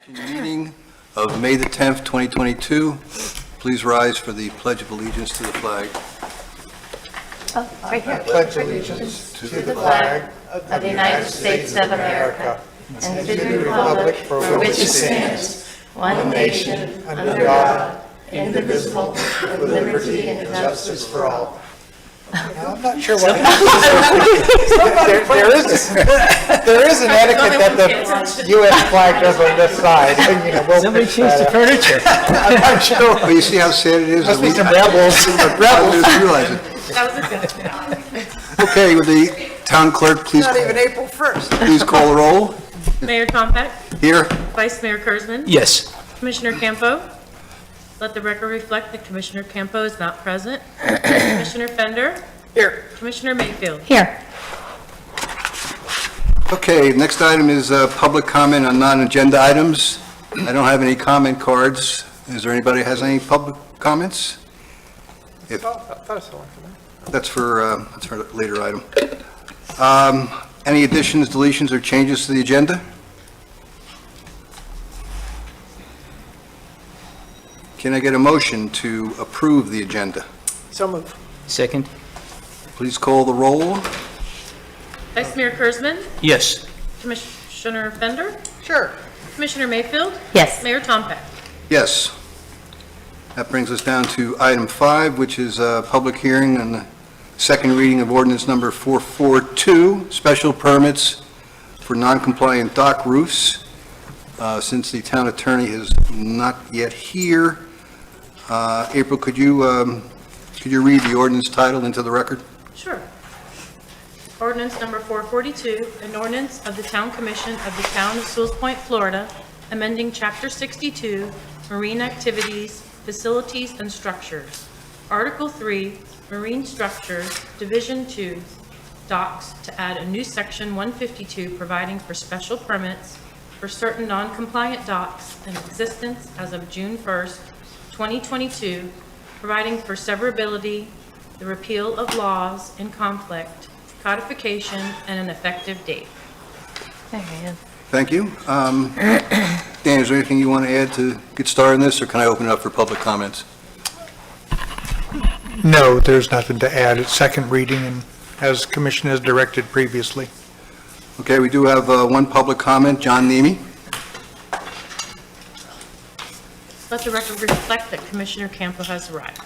Meeting of May the 10th, 2022. Please rise for the Pledge of Allegiance to the flag. Right here. Pledge allegiance to the flag of the United States of America and to the republic for which it stands, one nation, under God, indivisible, with liberty and justice for all. I'm not sure what there is an etiquette that the U.S. flag does on this side. You know, Somebody changed the furniture. I'm not sure. Well, you see how sad it is? Must be some rebels. I just realized it. That was a good. Okay, with the town clerk, please. Not even April 1st. Please call the roll. Mayor Tompeck, Here. Vice Mayor Kurzman, Yes. Commissioner Campo. Let the record reflect that Commissioner Campo is not present. Commissioner Fender. Here. Commissioner Mayfield. Here. Okay, next item is public comment on non-agenda items. I don't have any comment cards. Is there anybody who has any public comments? If That's for a later item. Any additions, deletions, or changes to the agenda? Can I get a motion to approve the agenda? So moved. Second? Please call the roll. Vice Mayor Kurzman, Yes. Commissioner Fender, Sure. Commissioner Mayfield. Yes. Mayor Tompeck. Yes. That brings us down to item 5, which is a public hearing on the second reading of ordinance number 442, special permits for non-compliant dock roofs. Since the town attorney is not yet here, April, could you read the ordinance title into the record? Sure. Ordinance number 442, an ordinance of the Town Commission of the Town of Sewalls Point, Florida, amending Chapter 62, Marine Activities, Facilities and Structures. Article 3, Marine Structures, Division 2, Docks, to add a new Section 152 providing for special permits for certain non-compliant docks in existence as of June 1st, 2022, providing for severability, the repeal of laws in conflict, codification, and an effective date. There he is. Thank you. Dan, is there anything you want to add to get started on this, or can I open it up for public comments? No, there's nothing to add. It's second reading, and as Commission has directed previously. Okay, we do have one public comment, John Nemi. Let the record reflect that Commissioner Campo has arrived.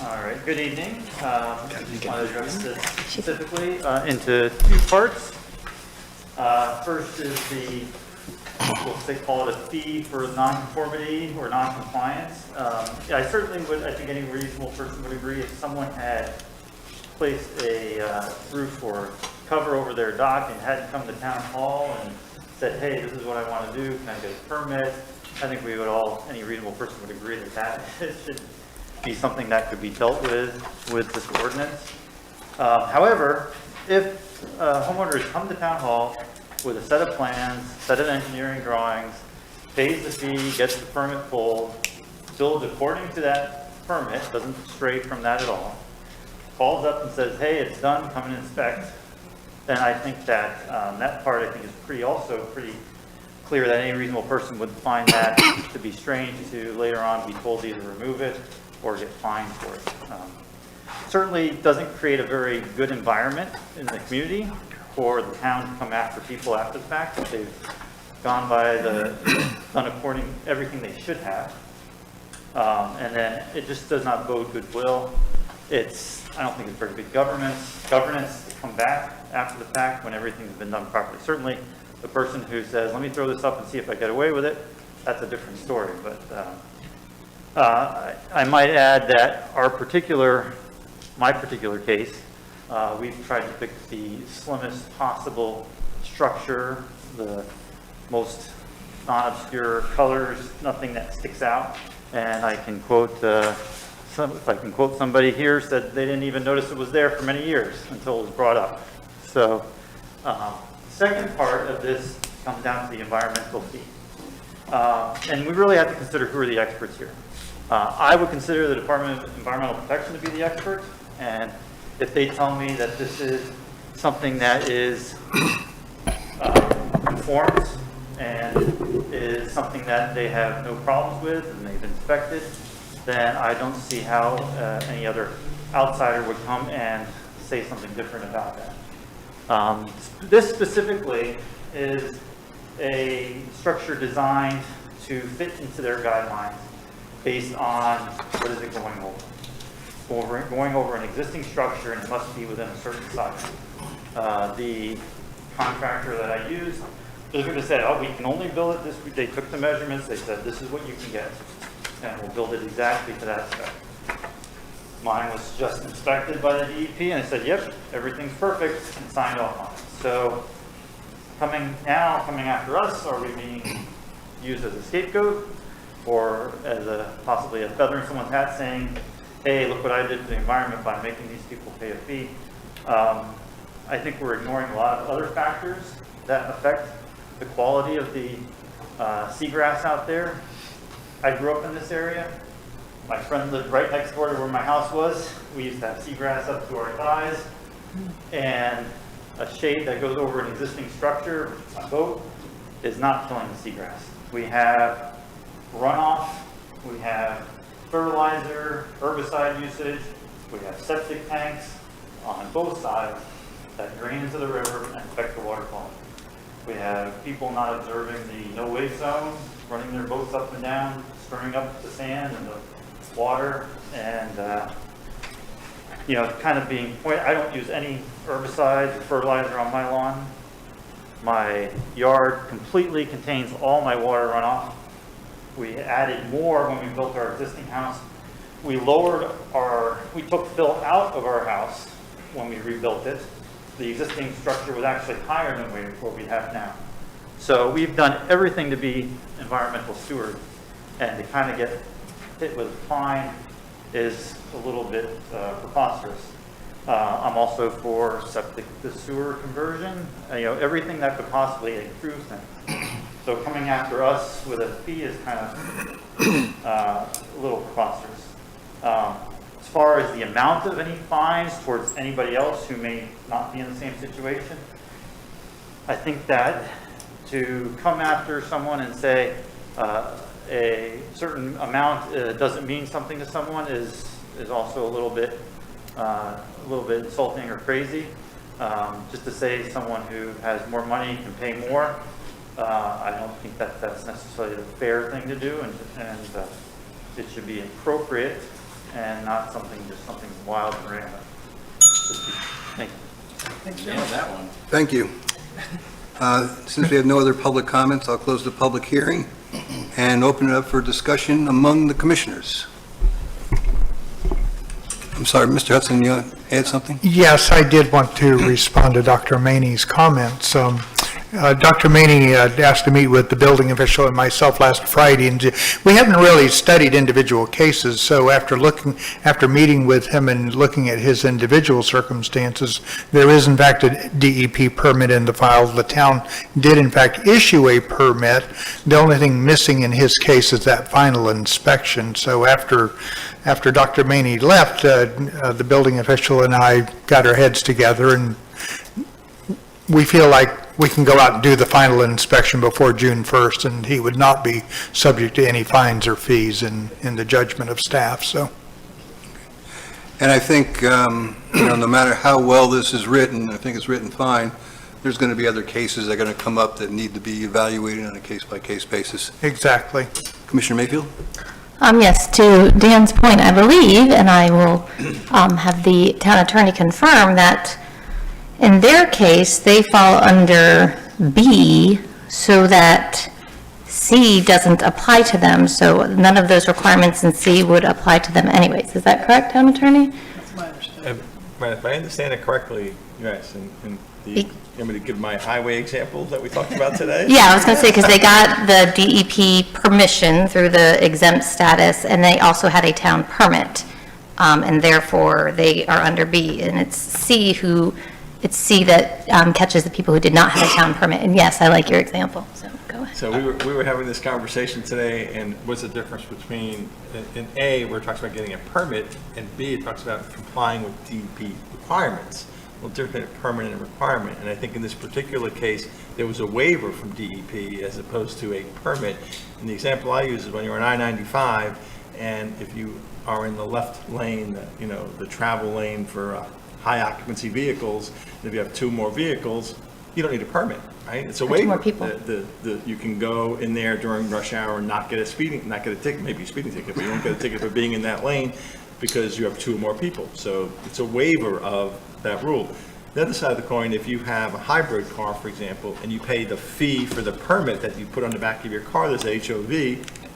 All right, good evening. I want to address this specifically into two parts. First is they call it a fee for nonconformity or noncompliance. I certainly would, I think any reasonable person would agree if someone had placed a roof or cover over their dock and hadn't come to town hall and said, hey, this is what I want to do, can I get a permit? I think we would all, any reasonable person would agree that should be something that could be dealt with this ordinance. However, if homeowners come to town hall with a set of plans, set of engineering drawings, pays the fee, gets the permit pulled, builds according to that permit, doesn't stray from that at all, calls up and says, hey, it's done, come and inspect, then I think that that part I think is pretty clear that any reasonable person would find that to be strange to later on be told to either remove it or get fined for it. Certainly doesn't create a very good environment in the community for the town to come after people after the fact if they've done according everything they should have. And then it just does not bode goodwill. I don't think it's very good governance to come back after the fact when everything's been done properly. Certainly the person who says, let me throw this up and see if I get away with it, that's a different story. But I might add that my particular case, we've tried to pick the slimmest possible structure, the most non-obscure colors, nothing that sticks out. And I can quote, if I can quote somebody here, said they didn't even notice it was there for many years until it was brought up. So the second part of this comes down to the environmental fee. And we really have to consider who are the experts here. I would consider the Department of Environmental Protection to be the expert, and if they tell me that this is something that is conforms and is something that they have no problems with and they've inspected, then I don't see how any other outsider would come and say something different about that. This specifically is a structure designed to fit into their guidelines based on what is it going over. Going over an existing structure, and it must be within a certain size. The contractor that I used, they're going to say, oh, we can only build it this. They took the measurements. They said, this is what you can get, and we'll build it exactly to that spec. Mine was just inspected by the DEP, and I said, yep, everything's perfect, and signed off on it. So coming after us, are we being used as a scapegoat, or as possibly a feather in someone's hat saying, hey, look what I did to the environment by making these people pay a fee? I think we're ignoring a lot of other factors that affect the quality of the seagrass out there. I grew up in this area. My friend lived right next door to where my house was. We used to have seagrass up to our thighs, and a shade that goes over an existing structure, a boat, is not killing the seagrass. We have runoff, we have fertilizer, herbicide usage, we have septic tanks on both sides that drain into the river and affect the water quality. We have people not observing the no-wake zone, running their boats up and down, stirring up the sand and the water, and kind of being pointed. I don't use any herbicide or fertilizer on my lawn. My yard completely contains all my water runoff. We added more when we built our existing house. We took fill out of our house when we rebuilt it. The existing structure was actually higher than what we have now. So we've done everything to be environmental steward, and to kind of get hit with a fine is a little bit preposterous. I'm also for septic to sewer conversion, everything that could possibly improve things. So coming after us with a fee is kind of a little preposterous. As far as the amount of any fines towards anybody else who may not be in the same situation, I think that to come after someone and say a certain amount doesn't mean something to someone is also a little bit insulting or crazy. Just to say someone who has more money can pay more, I don't think that's necessarily the fair thing to do, and it should be appropriate and not something wild and random. Thank you. Thank you. Since we have no other public comments, I'll close the public hearing and open it up for discussion among the commissioners. I'm sorry, Mr. Hudson, you want to add something? Yes, I did want to respond to Dr. Maney's comments. Dr. Maney asked to meet with the building official and myself last Friday, and we haven't really studied individual cases, so after meeting with him and looking at his individual circumstances, there is in fact a DEP permit in the file. The town did in fact issue a permit. The only thing missing in his case is that final inspection. So after Dr. Maney left, the building official and I got our heads together, and we feel like we can go out and do the final inspection before June 1st, and he would not be subject to any fines or fees in the judgment of staff. So, And I think, no matter how well this is written, I think it's written fine, there's going to be other cases that are going to come up that need to be evaluated on a case-by-case basis. exactly. Commissioner Mayfield? Yes, to Dan's point, I believe, and I will have the town attorney confirm that in their case, they fall under B so that C doesn't apply to them. So none of those requirements in C would apply to them anyways. Is that correct, town attorney? If I understand it correctly, yes, and you want me to give my highway example that we talked about today? Yeah, I was going to say, because they got the DEP permission through the exempt status, and they also had a town permit, and therefore they are under B. And it's C that catches the people who did not have a town permit. And yes, I like your example, so go ahead. So we were having this conversation today, and what's the difference between, in A, where it talks about getting a permit, and B, it talks about complying with DEP requirements. little different permit and requirement. And I think in this particular case, there was a waiver from DEP as opposed to a permit. And the example I use is when you're on I-95, and if you are in the left lane, you know, the travel lane for high occupancy vehicles, and if you have 2 more vehicles, you don't need a permit, right? It's a Or 2 waiver. more people. You can go in there during rush hour and not get a ticket, maybe a speeding ticket, but you don't get a ticket for being in that lane because you have 2 or more people. So it's a waiver of that rule. The other side of the coin, if you have a hybrid car, for example, and you pay the fee for the permit that you put on the back of your car, there's HOV,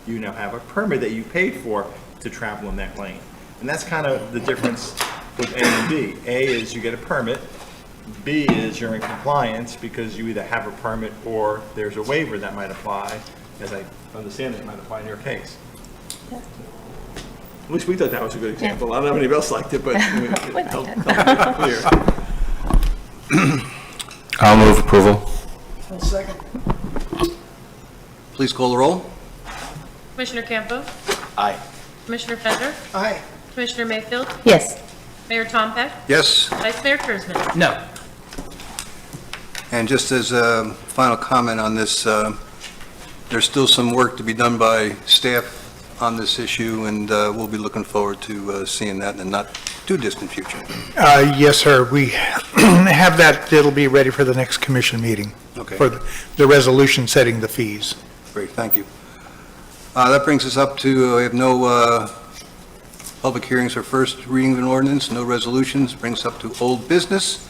you now have a permit that you paid for to travel in that lane. And that's kind of the difference with A and B. A is you get a permit. B is you're in compliance because you either have a permit or there's a waiver that might apply. As I understand it might apply in your case. At least we thought that was a good example. I don't know if anybody else liked it, but it helped make it clear. I'll move approval. Please call the roll. Commissioner Campo? Aye. Commissioner Fender? Aye. Commissioner Mayfield? Yes. Mayor Tompeck? Yes? Vice Mayor Kurzman? No. And just as a final comment on this, there's still some work to be done by staff on this issue, and we'll be looking forward to seeing that in the not too distant future. Yes, sir. We have that, it'll be ready for the next commission meeting. Okay. For the resolution setting the fees. Great, thank you. That brings us up to, we have no public hearings or first reading of an ordinance, no resolutions, brings us up to old business.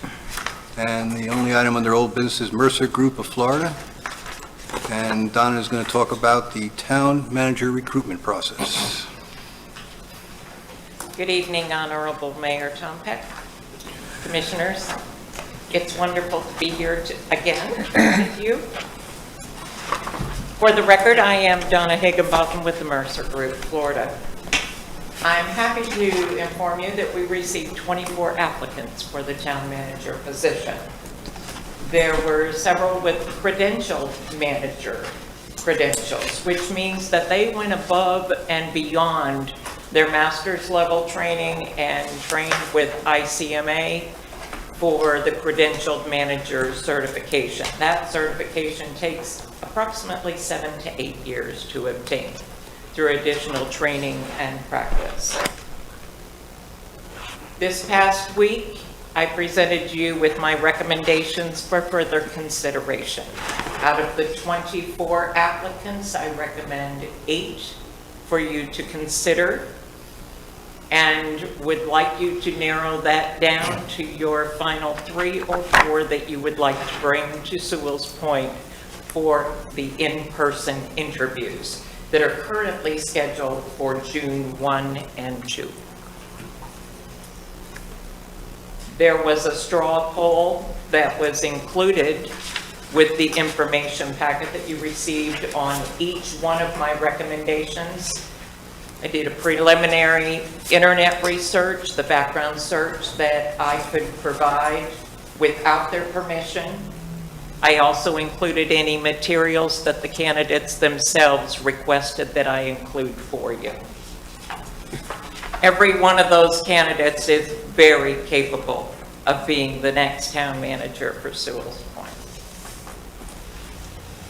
And the only item under old business is Mercer Group of Florida. And Donna is going to talk about the town manager recruitment process. Good evening, Honorable Mayor Tompeck, Commissioners. It's wonderful to be here again with you. For the record, I am Donna Higginbotham with the Mercer Group, Florida. I'm happy to inform you that we received 24 applicants for the town manager position. There were several with credentialed manager credentials, which means that they went above and beyond their master's level training and trained with ICMA for the credentialed manager certification. That certification takes approximately 7 to 8 years to obtain through additional training and practice. This past week, I presented you with my recommendations for further consideration. Out of the 24 applicants, I recommend 8 for you to consider, and would like you to narrow that down to your final 3 or 4 that you would like to bring to Sewalls Point for the in-person interviews that are currently scheduled for June 1 and 2. There was a straw poll that was included with the information packet that you received on each one of my recommendations. I did a preliminary internet research, the background search that I could provide without their permission. I also included any materials that the candidates themselves requested that I include for you. Every one of those candidates is very capable of being the next town manager for Sewalls Point.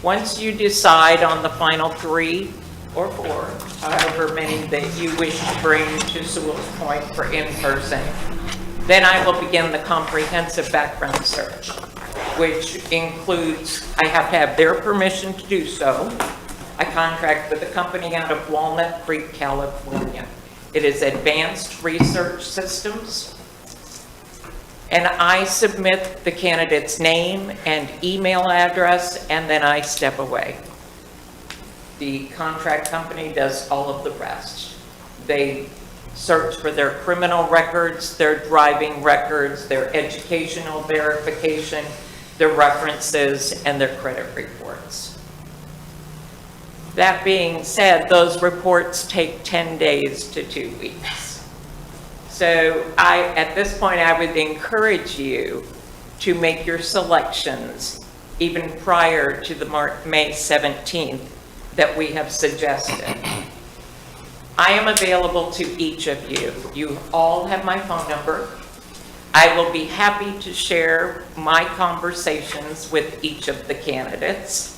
Once you decide on the final 3 or 4, however many that you wish to bring to Sewalls Point for in-person, then I will begin the comprehensive background search, which includes, I have to have their permission to do so. I contract with a company out of Walnut Creek, California. It is Advanced Research Systems. And I submit the candidate's name and email address, and then I step away. The contract company does all of the rest. They search for their criminal records, their driving records, their educational verification, their references, and their credit reports. That being said, those reports take 10 days to 2 weeks. So at this point, I would encourage you to make your selections even prior to the May 17th that we have suggested. I am available to each of you. You all have my phone number. I will be happy to share my conversations with each of the candidates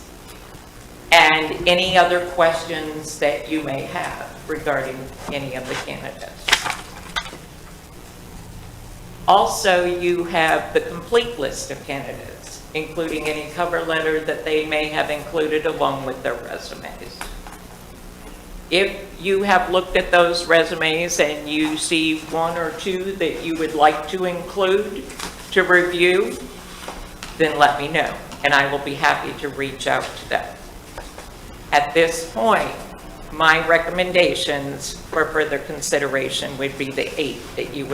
and any other questions that you may have regarding any of the candidates. Also, you have the complete list of candidates, including any cover letter that they may have included along with their resumes. If you have looked at those resumes and you see one or two that you would like to include to review, then let me know, and I will be happy to reach out to them. At this point, my recommendations for further consideration would be the 8 that you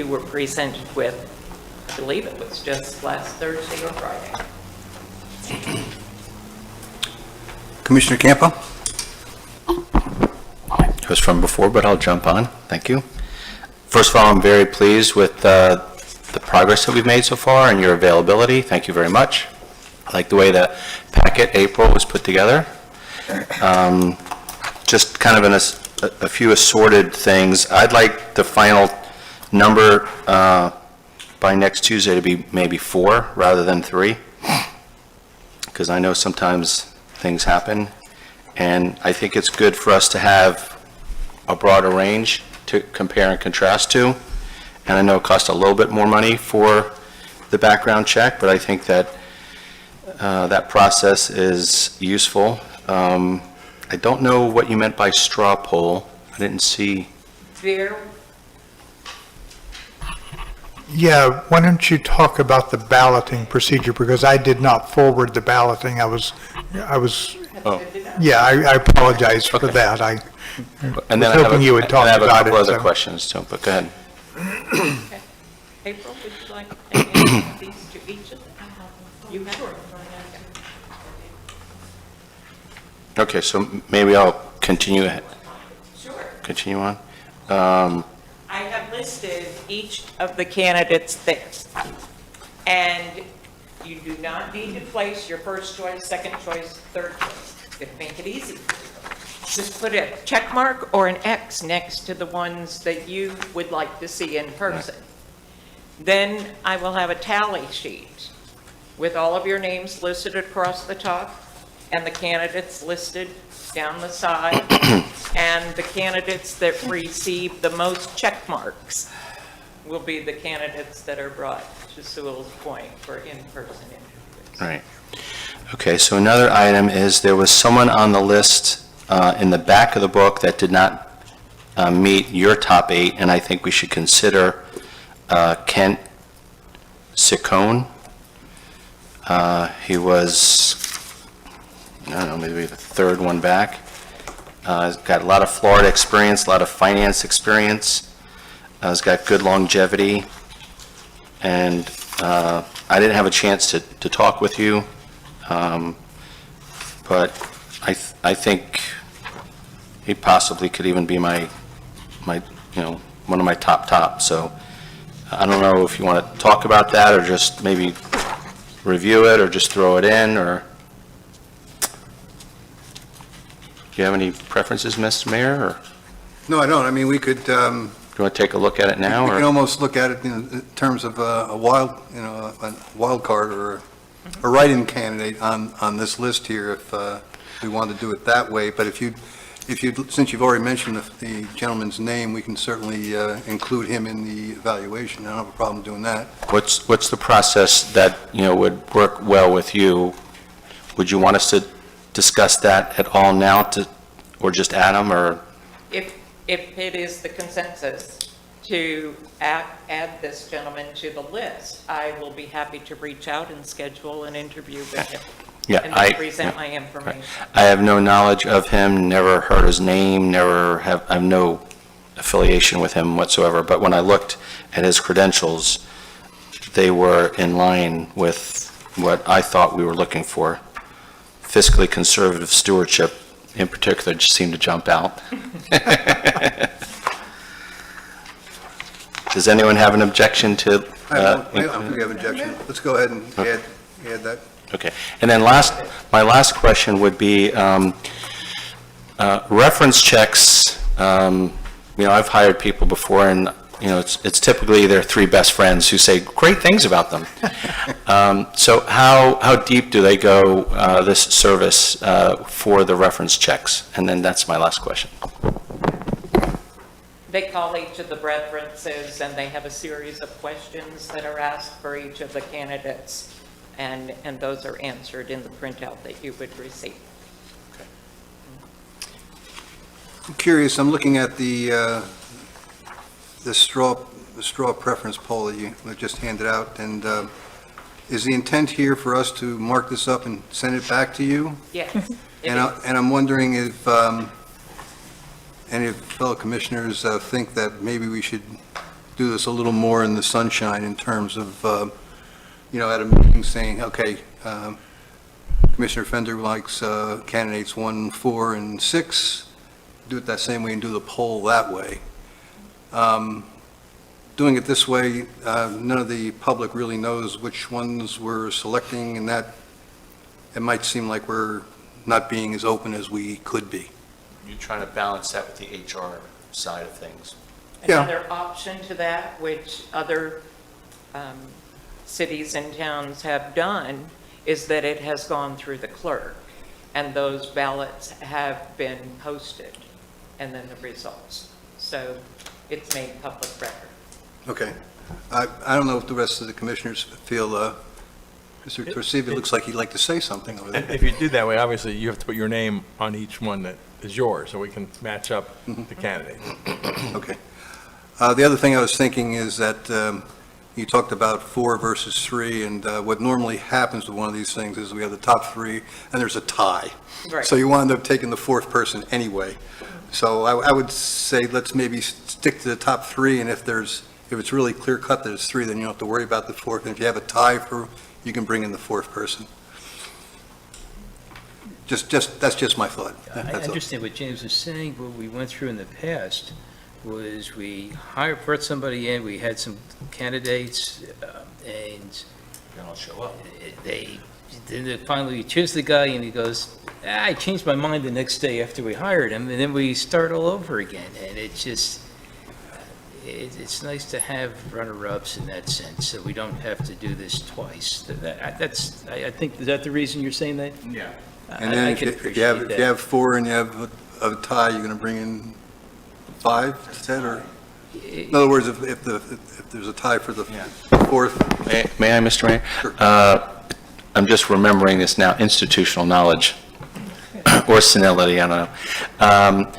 were presented with. I believe it was just last Thursday or Friday. Commissioner Campo? It was from before, but I'll jump on. Thank you. First of all, I'm very pleased with the progress that we've made so far and your availability. Thank you very much. I like the way the packet April was put together. Just kind of in a few assorted things. I'd like the final number by next Tuesday to be maybe 4 rather than 3, because I know sometimes things happen, and I think it's good for us to have a broader range to compare and contrast to. And I know it costs a little bit more money for the background check, but I think that that process is useful. I don't know what you meant by straw poll. I didn't see. There, Yeah, why don't you talk about the balloting procedure, because I did not forward the balloting. I was, Oh. yeah, I apologize for Okay. that. I And was then I have hoping you would talk and I have a about couple it, other so. questions too, but go ahead. okay. April, would you like to take any of these to each of them? You have. Okay, so maybe I'll continue Sure. on. I have listed each of the candidates there. And you do not need to place your first choice, second choice, third choice. It'll make it easy. Just put a check mark or an X next to the ones that you would like to see in person. Then I will have a tally sheet with all of your names listed across the top and the candidates listed down the side, and the candidates that receive the most check marks will be the candidates that are brought to Sewalls Point for in-person interviews. Right. Okay, so another item is there was someone on the list in the back of the book that did not meet your top 8, and I think we should consider Kent Ciccone. He was, I don't know, maybe the third one back. He's got a lot of Florida experience, a lot of finance experience. He's got good longevity. And I didn't have a chance to talk with you, but I think he possibly could even be my one of my top. So I don't know if you want to talk about that or just maybe review it or just throw it in, or do you have any preferences, Mr. Mayor, or No, I don't. I mean, we could, do you want to take a look at it now? we Or can almost look at it in terms of a wild card or a write-in candidate on this list here if we want to do it that way. But if you, since you've already mentioned the gentleman's name, we can certainly include him in the evaluation. I don't have a problem doing that. what's the process that, would work well with you? Would you want us to discuss that at all now, or just Adam, or? If it is the consensus to add this gentleman to the list, I will be happy to reach out and schedule an interview with him. Yeah, And I then present my information. I have no knowledge of him, never heard his name, I have no affiliation with him whatsoever, but when I looked at his credentials, they were in line with what I thought we were looking for. Fiscally conservative stewardship, in particular, just seemed to jump out. Does anyone have an objection to? I don't think we have objection. Let's go ahead and add that. Okay. And then my last question would be, reference checks, I've hired people before, and you know, it's typically their three best friends who say great things about them. So how deep do they go, this service, for the reference checks? And then that's my last question. They call each of the references, and they have a series of questions that are asked for each of the candidates, and those are answered in the printout that you would receive. I'm curious, I'm looking at the straw preference poll that you just handed out, and is the intent here for us to mark this up and send it back to you? Yes. And I'm wondering if any of the fellow commissioners think that maybe we should do this a little more in the sunshine in terms of, at a meeting saying, okay, Commissioner Fender likes candidates 1, 4, and 6, do it that same way and do the poll that way. Doing it this way, none of the public really knows which ones we're selecting, and that it might seem like we're not being as open as we could be. You're trying to balance that with the HR side of things. Yeah. Another option to that, which other cities and towns have done, is that it has gone through the clerk, and those ballots have been posted, and then the results. So it's made public record. Okay. I don't know if the rest of the commissioners feel, Mr. Torsiva looks like he'd like to say something over there. If you do that way, obviously, you have to put your name on each one that is yours, so we can match up the candidates. Okay. The other thing I was thinking is that you talked about 4 versus 3, and what normally happens with one of these things is we have the top 3, and there's a tie. Right. So you wind up taking the 4th person anyway. So I would say let's maybe stick to the top 3, and if it's really clear cut that it's 3, then you don't have to worry about the 4th. And if you have a tie you can bring in the 4th person. That's just my thought. I That's all. understand what James was saying. What we went through in the past was we brought somebody in, we had some candidates, and They don't show up. then finally we choose the guy, and he goes, I changed my mind the next day after we hired him, and then we start all over again. And it's just, it's nice to have runner-ups in that sense, so we don't have to do this twice. I think, is that the reason you're saying that? Yeah. And then I if can you appreciate have that. 4 and you have a tie, you're going to bring in 5 instead, or? In other words, if there's a tie for the 4th. May I, Mr. Mayor? Sure. I'm just remembering this now, institutional knowledge, or senility, I don't know.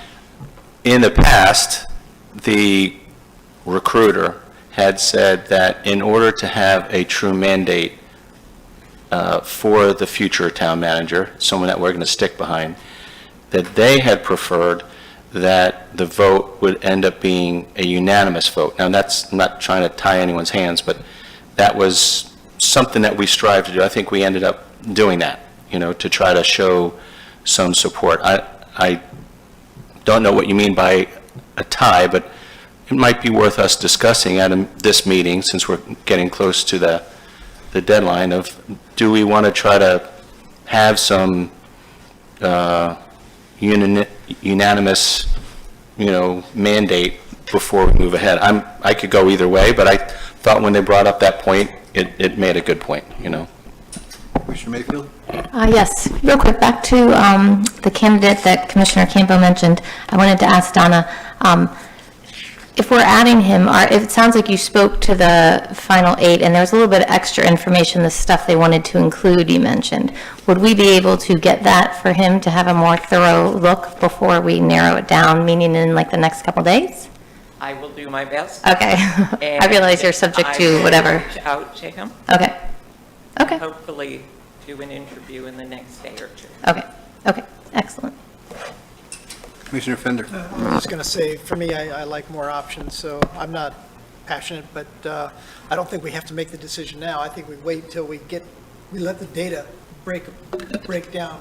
In the past, the recruiter had said that in order to have a true mandate for the future town manager, someone that we're going to stick behind, that they had preferred that the vote would end up being a unanimous vote. Now, that's I'm not trying to tie anyone's hands, but that was something that we strived to do. I think we ended up doing that, to try to show some support. I don't know what you mean by a tie, but it might be worth us discussing at this meeting, since we're getting close to the deadline, of do we want to try to have some unanimous, mandate before we move ahead. I could go either way, but I thought when they brought up that point, it made a good point, Commissioner Mayfield? Yes, real quick, back to the candidate that Commissioner Campo mentioned. I wanted to ask Donna, if we're adding him, it sounds like you spoke to the final 8, and there was a little bit of extra information, the stuff they wanted to include, you mentioned. Would we be able to get that for him to have a more thorough look before we narrow it down, meaning in like the next couple days? I will do my best. Okay. I realize you're subject to whatever. I will reach out to him, Okay. Okay. hopefully do an interview in the next day or 2. Okay. Okay. Excellent. Commissioner Fender? I was going to say, for me, I like more options, so I'm not passionate, but I don't think we have to make the decision now. I think we wait till we let the data break down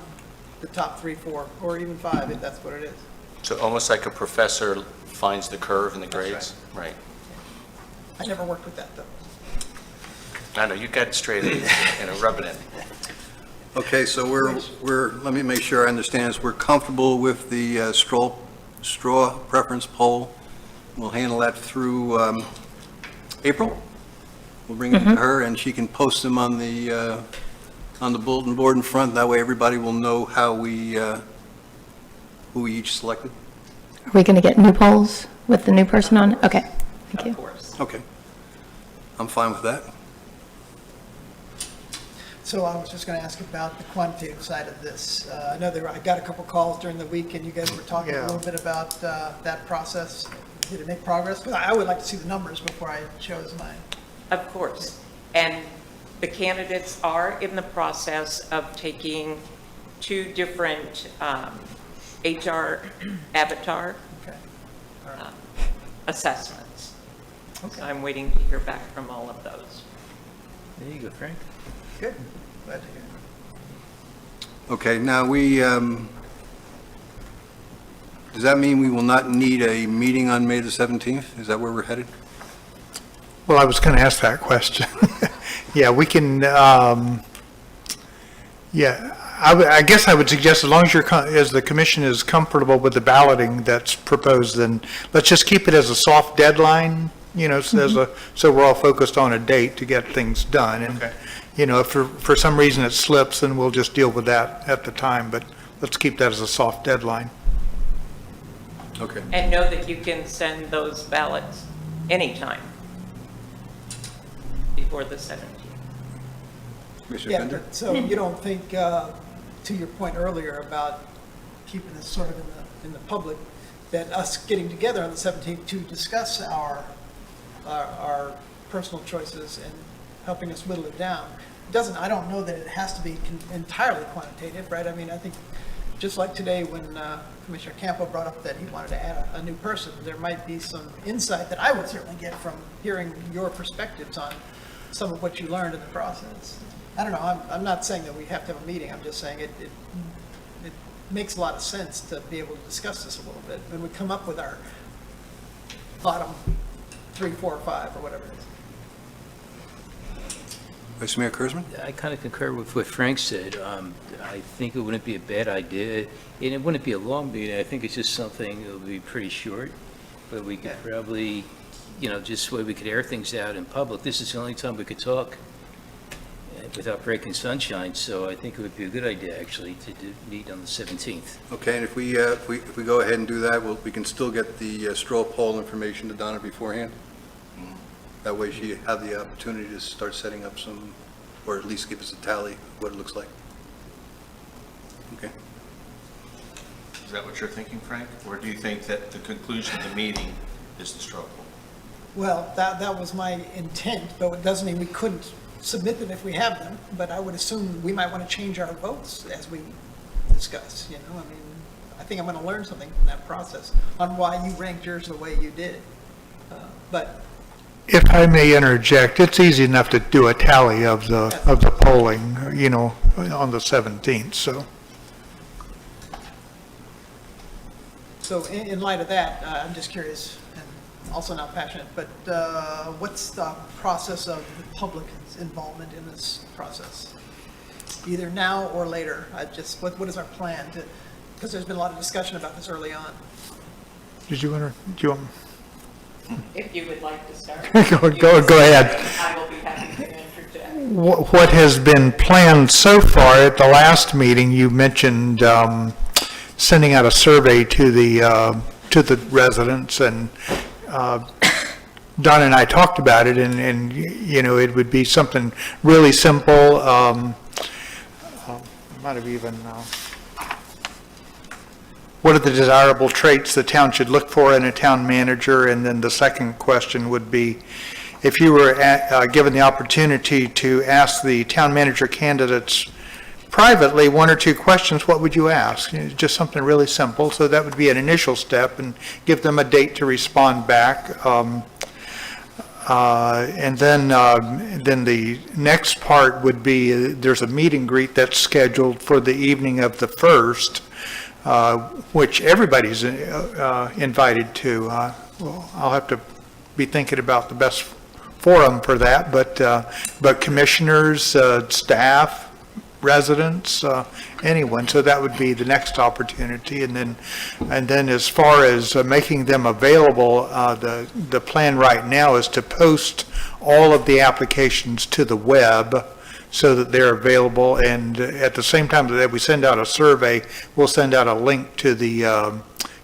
the top 3, 4, or even 5, if that's what it is. So almost like a professor finds the curve in the grades? Right. I never worked with that, though. I know, you got it straight, rub it in. Okay, so let me make sure I understand this. We're comfortable with the straw preference poll We'll handle that through April. We'll bring it to her, and she can post them on the bulletin board in front. That way, everybody will know how who we each selected. Are we going to get new polls with the new person on? Okay, thank you. Of course. Okay. I'm fine with that. So I was just going to ask about the quantitative side of this. I know I got a couple calls during the week, and you guys were talking a little bit about that process. Did it make progress? Because I would like to see the numbers before I chose mine. Of course. And the candidates are in the process of taking 2 different HR avatar Okay. assessments. Okay. So I'm waiting to hear back from all of those. There you go, Frank. Good. Glad to hear. Okay, now does that mean we will not need a meeting on May the 17th? Is that where we're headed? Well, I was going to ask that question. Yeah, we can, I guess I would suggest as long as the commission is comfortable with the balloting that's proposed, then let's just keep it as a soft deadline, so we're all focused on a date to get things done. And, if for some reason it slips, then we'll just deal with that at the time, but let's keep that as a soft deadline. Okay. And know that you can send those ballots anytime before the 17th. Commissioner Yeah, Pender? but so you don't think, to your point earlier about keeping this sort of in the public, that us getting together on the 17th to discuss our personal choices and helping us whittle it down, I don't know that it has to be entirely quantitative, right? I mean, I think just like today when Commissioner Campo brought up that he wanted to add a new person, there might be some insight that I would certainly get from hearing your perspectives on some of what you learned in the process. I don't know, I'm not saying that we have to have a meeting, I'm just saying it makes a lot of sense to be able to discuss this a little bit when we come up with our bottom 3, 4, or 5, or whatever it is. Vice Mayor Kurzman? I kind of concur with what Frank said. I think it wouldn't be a bad idea, and it wouldn't be a long meeting. I think it's just something that would be pretty short, but we could probably, just so we could air things out in public. This is the only time we could talk without breaking sunshine, so I think it would be a good idea, actually, to meet on the 17th. Okay, and if we go ahead and do that, we can still get the straw poll information to Donna beforehand? That way she have the opportunity to start setting up some, or at least give us a tally of what it looks like. Okay. Is that what you're thinking, Frank? Or do you think that the conclusion of the meeting is the straw poll? Well, that was my intent, but it doesn't mean we couldn't submit them if we have them, but I would assume we might want to change our votes as we discuss, I mean, I think I'm going to learn something from that process on why you ranked yours the way you did. But If I may interject, it's easy enough to do a tally of the polling, on the 17th, so. So in light of that, I'm just curious, and also not passionate, but what's the process of the public's involvement in this process? Either now or later, what is our plan to, because there's been a lot of discussion about this early on. Do you want? If you would like to start. Go ahead. I will be happy to interject. What has been planned so far at the last meeting, you mentioned sending out a survey to the residents, and Don and I talked about it, and it would be something really simple. Might have even, what are the desirable traits the town should look for in a town manager? And then the second question would be, if you were given the opportunity to ask the town manager candidates privately 1 or 2 questions, what would you ask? Just something really simple. So that would be an initial step, and give them a date to respond back. And then the next part would be, there's a meet and greet that's scheduled for the evening of the 1st, which everybody's invited to. Well, I'll have to be thinking about the best forum for that, but commissioners, staff, residents, anyone. So that would be the next opportunity. And then as far as making them available, the plan right now is to post all of the applications to the web so that they're available. And at the same time that we send out a survey, we'll send out a link to the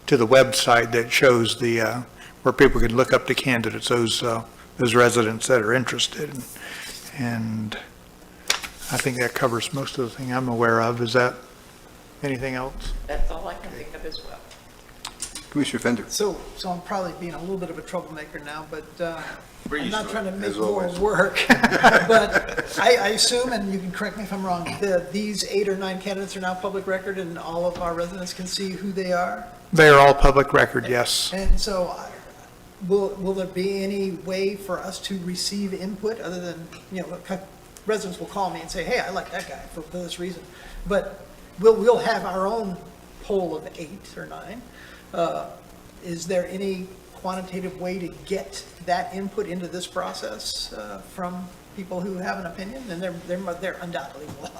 website that shows where people can look up the candidates, those residents that are interested. And I think that covers most of the thing I'm aware of. Is that anything else? That's all I can think of as well. Commissioner Fender. So I'm probably being a little bit of a troublemaker now, but We're I'm used not to trying to it, make as more always. work. But I assume, and you can correct me if I'm wrong, these 8 or 9 candidates are now public record and all of our residents can see who they are? They are all public record, yes. And so will there be any way for us to receive input other than, residents will call me and say, hey, I like that guy for this reason. But we'll have our own poll of 8 or 9. Is there any quantitative way to get that input into this process from people who have an opinion? And there undoubtedly will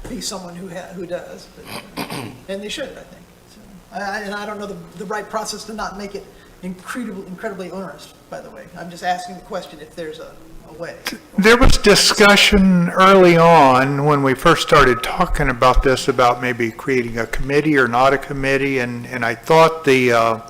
be someone who does, and they should, I think. So, and I don't know the right process to not make it incredibly onerous, by the way. I'm just asking the question if there's a way. There was discussion early on when we first started talking about this, about maybe creating a committee or not a committee, and I thought the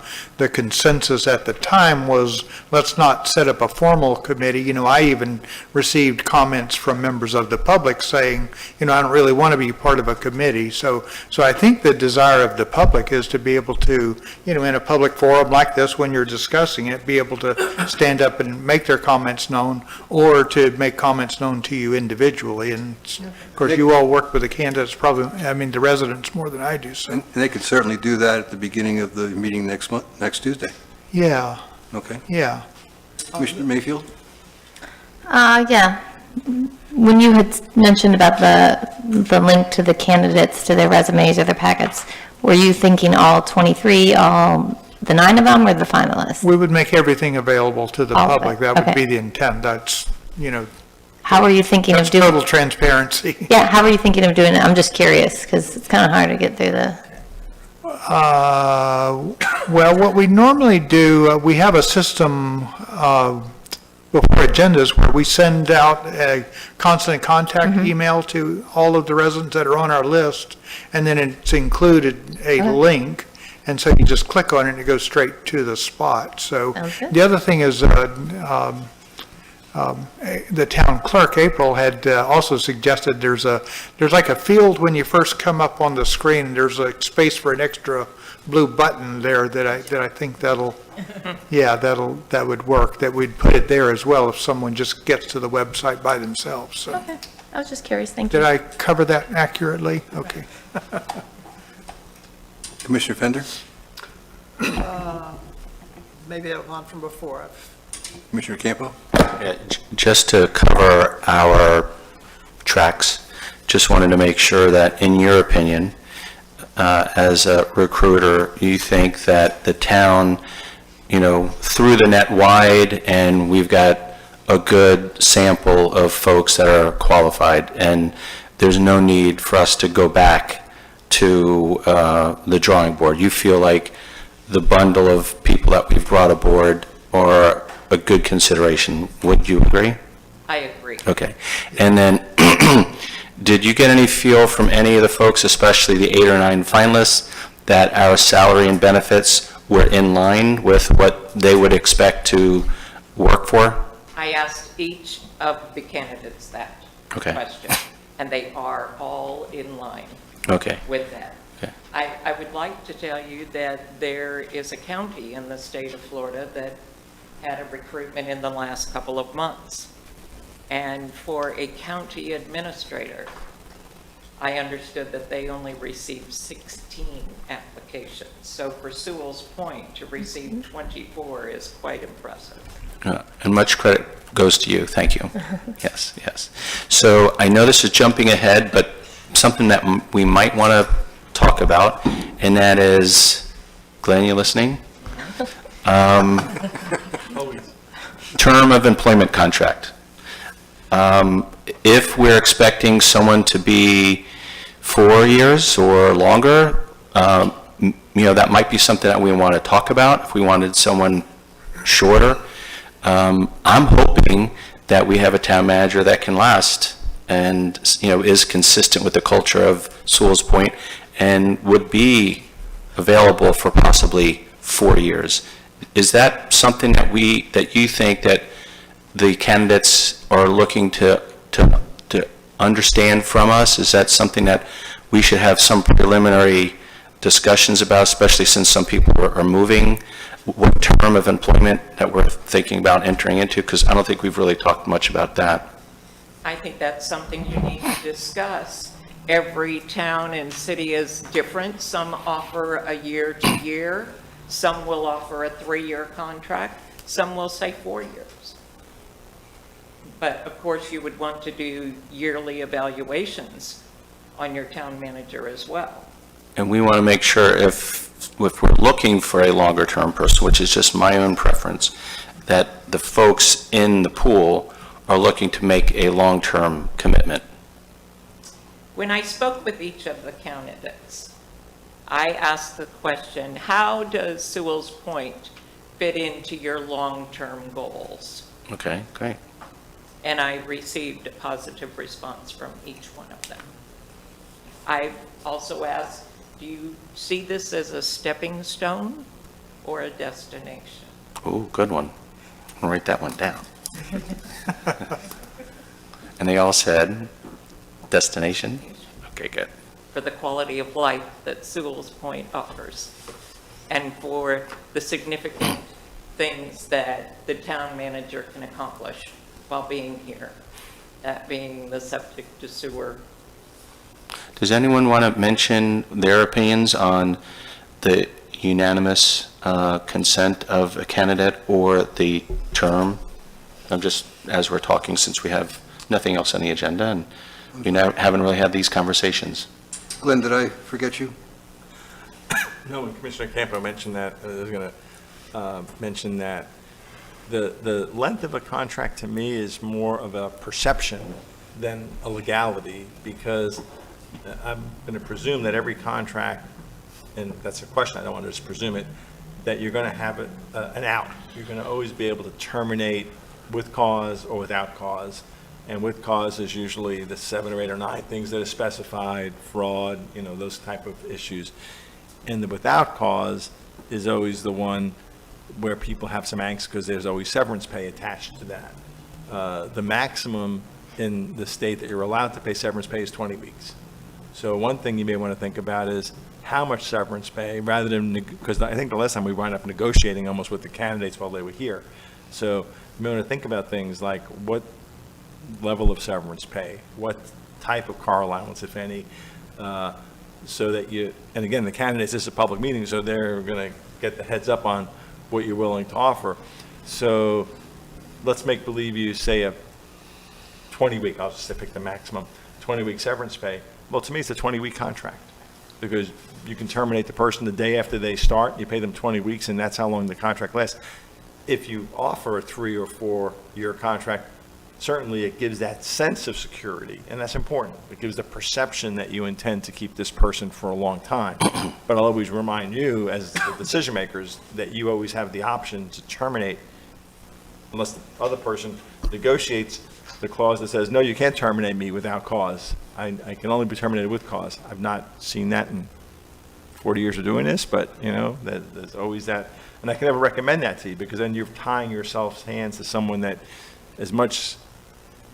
consensus at the time was, let's not set up a formal committee. I even received comments from members of the public saying, I don't really want to be part of a committee. So I think the desire of the public is to be able to, in a public forum like this, when you're discussing it, be able to stand up and make their comments known, or to make comments known to you individually. And of course, you all work with the candidates, probably, the residents more than I do, so. And they could certainly do that at the beginning of the meeting next Tuesday. Yeah, Okay. yeah. Commissioner Mayfield? Yeah. When you had mentioned about the link to the candidates, to their resumes or their packets, were you thinking all 23, all the 9 of them, or the finalists? We would make everything available to the All of it, public. That would okay. be the intent. That's, How are you thinking of that's doing? total transparency. Yeah, how are you thinking of doing it? I'm just curious, because it's kind of hard to get through the, Well, what we normally do, we have a system before agendas where we send out a constant contact email to all of the residents that are on our list, and then it's included a link, and so you just click on it and it goes straight to the spot. So Sounds good. the other thing is, the town clerk, April, had also suggested there's like a field when you first come up on the screen, and there's a space for an extra blue button there that I think that would work, that we'd put it there as well if someone just gets to the website by themselves. So okay. I was just curious, thank you. did I cover that accurately? Okay. Commissioner Fender? Maybe that was on from before. Commissioner Campo? Yeah, just to cover our tracks, just wanted to make sure that, in your opinion, as a recruiter, you think that the town, threw the net wide, and we've got a good sample of folks that are qualified, and there's no need for us to go back to the drawing board. You feel like the bundle of people that we've brought aboard are a good consideration. Would you agree? I agree. Okay. And then, did you get any feel from any of the folks, especially the 8 or 9 finalists, that our salary and benefits were in line with what they would expect to work for? I asked each of the candidates that question, and they are all in line Okay. with that. Okay. I would like to tell you that there is a county in the state of Florida that had a recruitment in the last couple of months. And for a county administrator, I understood that they only received 16 applications. So for Sewalls Point, to receive 24 is quite impressive. And much credit goes to you. Thank you. Yes, yes. So I know this is jumping ahead, but something that we might want to talk about, and that is, Glenn, you listening? Term of employment contract. If we're expecting someone to be 4 years or longer, that might be something that we want to talk about, if we wanted someone shorter. I'm hoping that we have a town manager that can last and, is consistent with the culture of Sewalls Point and would be available for possibly 4 years. Is that something that you think that the candidates are looking to understand from us? Is that something that we should have some preliminary discussions about, especially since some people are moving? What term of employment that we're thinking about entering into? Because I don't think we've really talked much about that. I think that's something you need to discuss. Every town and city is different. Some offer a year-to-year. Some will offer a 3-year contract. Some will say 4 years. But of course, you would want to do yearly evaluations on your town manager as well. And we want to make sure if we're looking for a longer-term person, which is just my own preference, that the folks in the pool are looking to make a long-term commitment. When I spoke with each of the candidates, I asked the question, how does Sewalls Point fit into your long-term goals? Okay, great. And I received a positive response from each one of them. I also asked, do you see this as a stepping stone or a destination? Ooh, good one. I'll write that one down. And they all said destination? Okay, good. For the quality of life that Sewalls Point offers, and for the significant things that the town manager can accomplish while being here, that being the septic to sewer. Does anyone want to mention their opinions on the unanimous consent of a candidate or the term? I'm just, as we're talking, since we have nothing else on the agenda, and we haven't really had these conversations. Glenn, did I forget you? No, when Commissioner Campo mentioned that, I was going to mention that the length of a contract to me is more of a perception than a legality, because I'm going to presume that every contract, and that's a question, I don't want to just presume it, that you're going to have an out. You're going to always be able to terminate with cause or without cause. And with cause is usually the 7 or 8 or 9 things that are specified, fraud, those type of issues. And the without cause is always the one where people have some angst because there's always severance pay attached to that. The maximum in the state that you're allowed to pay severance pay is 20 weeks. So one thing you may want to think about is how much severance pay, rather than, because I think the last time we wound up negotiating almost with the candidates while they were here. So you may want to think about things like what level of severance pay, what type of car allowance, if any, so that you, and again, the candidates, this is a public meeting, so they're going to get the heads up on what you're willing to offer. So let's make believe you say a 20-week, I'll just pick the maximum, 20-week severance pay. Well, to me, it's a 20-week contract, because you can terminate the person the day after they start, you pay them 20 weeks, and that's how long the contract lasts. If you offer a 3 or 4 year contract, certainly it gives that sense of security, and that's important. It gives the perception that you intend to keep this person for a long time. But I'll always remind you, as the decision makers, that you always have the option to terminate unless the other person negotiates the clause that says, no, you can't terminate me without cause. I can only be terminated with cause. I've not seen that in 40 years of doing this, but, there's always that. And I can never recommend that to you, because then you're tying yourself's hands to someone that, as much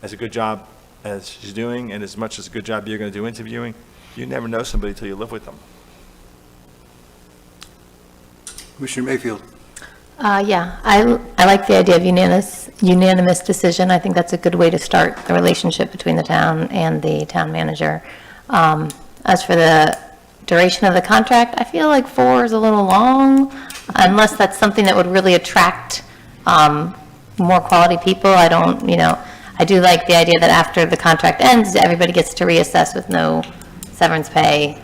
as a good job as she's doing, and as much as a good job you're going to do interviewing, you never know somebody until you live with them. Commissioner Mayfield. Yeah, I like the idea of unanimous decision. I think that's a good way to start the relationship between the town and the town manager. As for the duration of the contract, I feel like 4 is a little long, unless that's something that would really attract more quality people. I don't, I do like the idea that after the contract ends, everybody gets to reassess with no severance pay.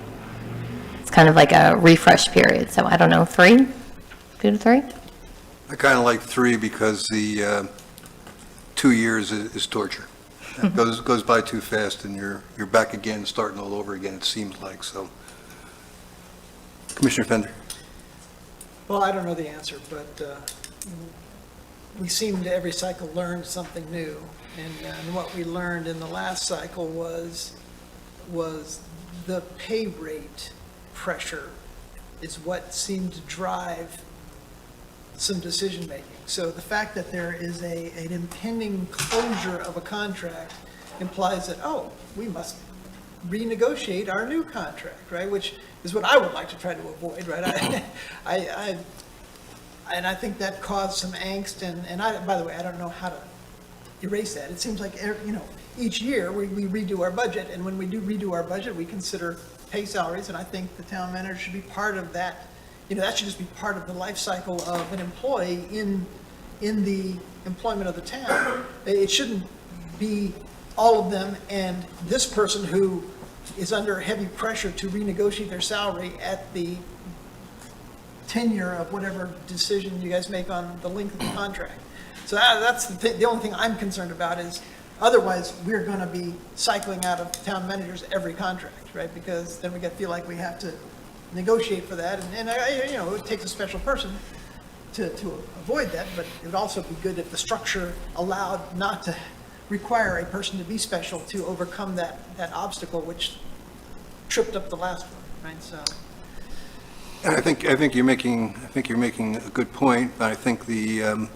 It's kind of like a refresh period. So I don't know, 3? 2 to 3? I kind of like 3 because the 2 years is torture. It goes by too fast, and you're back again, starting all over again, it seems like, so. Commissioner Fender? Well, I don't know the answer, but we seem to every cycle learn something new. And what we learned in the last cycle was the pay rate pressure is what seemed to drive some decision-making. So the fact that there is an impending closure of a contract implies that, oh, we must renegotiate our new contract, right? Which is what I would like to try to avoid, right? And I think that caused some angst, and by the way, I don't know how to erase that. It seems like, each year we redo our budget, and when we do redo our budget, we consider pay salaries, and I think the town manager should be part of that. That should just be part of the life cycle of an employee in the employment of the town. It shouldn't be all of them and this person who is under heavy pressure to renegotiate their salary at the tenure of whatever decision you guys make on the length of the contract. So that's the only thing I'm concerned about is, otherwise, we're going to be cycling out of town managers every contract, right? Because then we feel like we have to negotiate for that, and it takes a special person to avoid that, but it would also be good if the structure allowed not to require a person to be special to overcome that obstacle which tripped up the last one, right? So. And I think you're making a good point, but I think the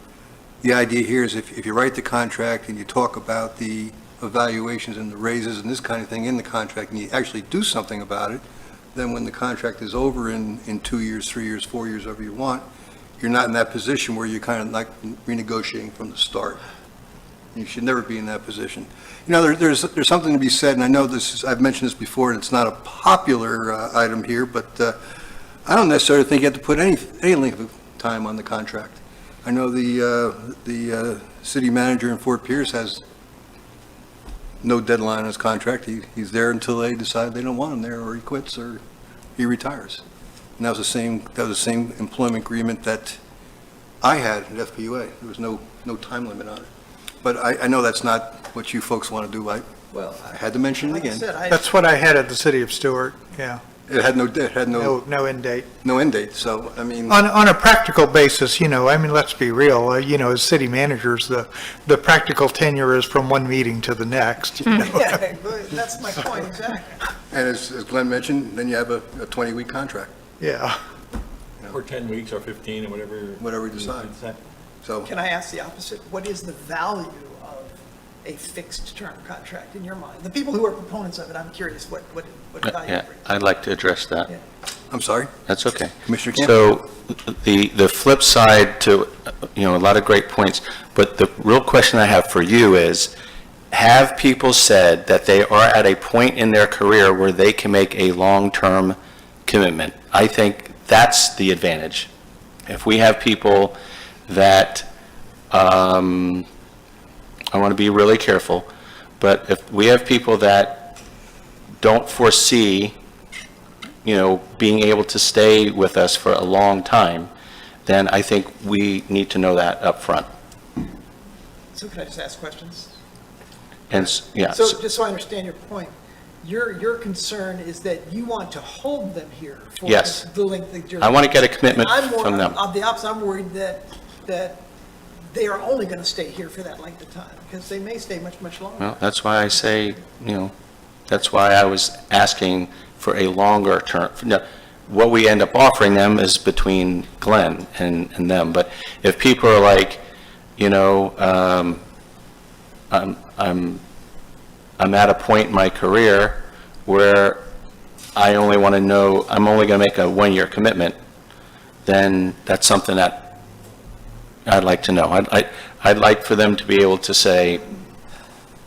idea here is if you write the contract and you talk about the evaluations and the raises and this kind of thing in the contract, and you actually do something about it, then when the contract is over in 2 years, 3 years, 4 years, whatever you want, you're not in that position where you're kind of like renegotiating from the start. You should never be in that position. There's something to be said, and I know I've mentioned this before, and it's not a popular item here, but I don't necessarily think you have to put any length of time on the contract. I know the city manager in Fort Pierce has no deadline on his contract. He's there until they decide they don't want him there, or he quits, or he retires. And that was the same employment agreement that I had at FPUA. There was no time limit on it. But I know that's not what you folks want to do. I had to mention it Like I again. said, That's what I had at the city of Stewart, yeah. It had no No end date. no end date. So I mean, On a practical basis, let's be real, as city managers, the practical tenure is from one meeting to the next. Yeah, that's my point, exactly. and as Glenn mentioned, then you have a 20-week contract, Yeah. Or 10 weeks, or 15, or whatever we decide. So Can I ask the opposite? What is the value of a fixed-term contract in your mind? The people who are proponents of it, I'm curious what value Yeah, it brings. I'd like to address that. Yeah. I'm sorry, That's okay. Commissioner Camp. So the flip side to, a lot of great points, but the real question I have for you is, have people said that they are at a point in their career where they can make a long-term commitment? I think that's the advantage. If we have people that, I want to be really careful, but if we have people that don't foresee being able to stay with us for a long time, then I think we need to know that up front. So can I just ask questions? And, yeah, So just so I understand your point, your concern is that you want to hold them here for Yes. the length of duration. I want to get a commitment I'm more from them. of the opposite. I'm worried that they are only going to stay here for that length of time, because they may stay much, much longer. Well, that's why I say, that's why I was asking for a longer term. Now, what we end up offering them is between Glenn and them, but if people are like, I'm at a point in my career where I only want to know, I'm only going to make a one-year commitment, then that's something that I'd like to know. I'd like for them to be able to say,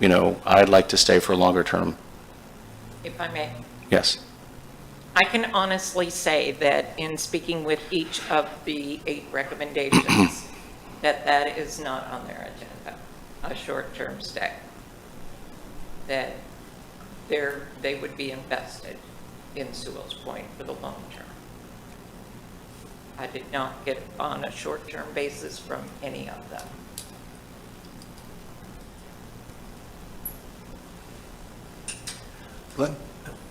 I'd like to stay for a longer term. If I may. Yes. I can honestly say that in speaking with each of the 8 recommendations, that is not on their agenda, a short-term stay. That they would be invested in Sewalls Point for the long term. I did not get on a short-term basis from any of them. Glenn?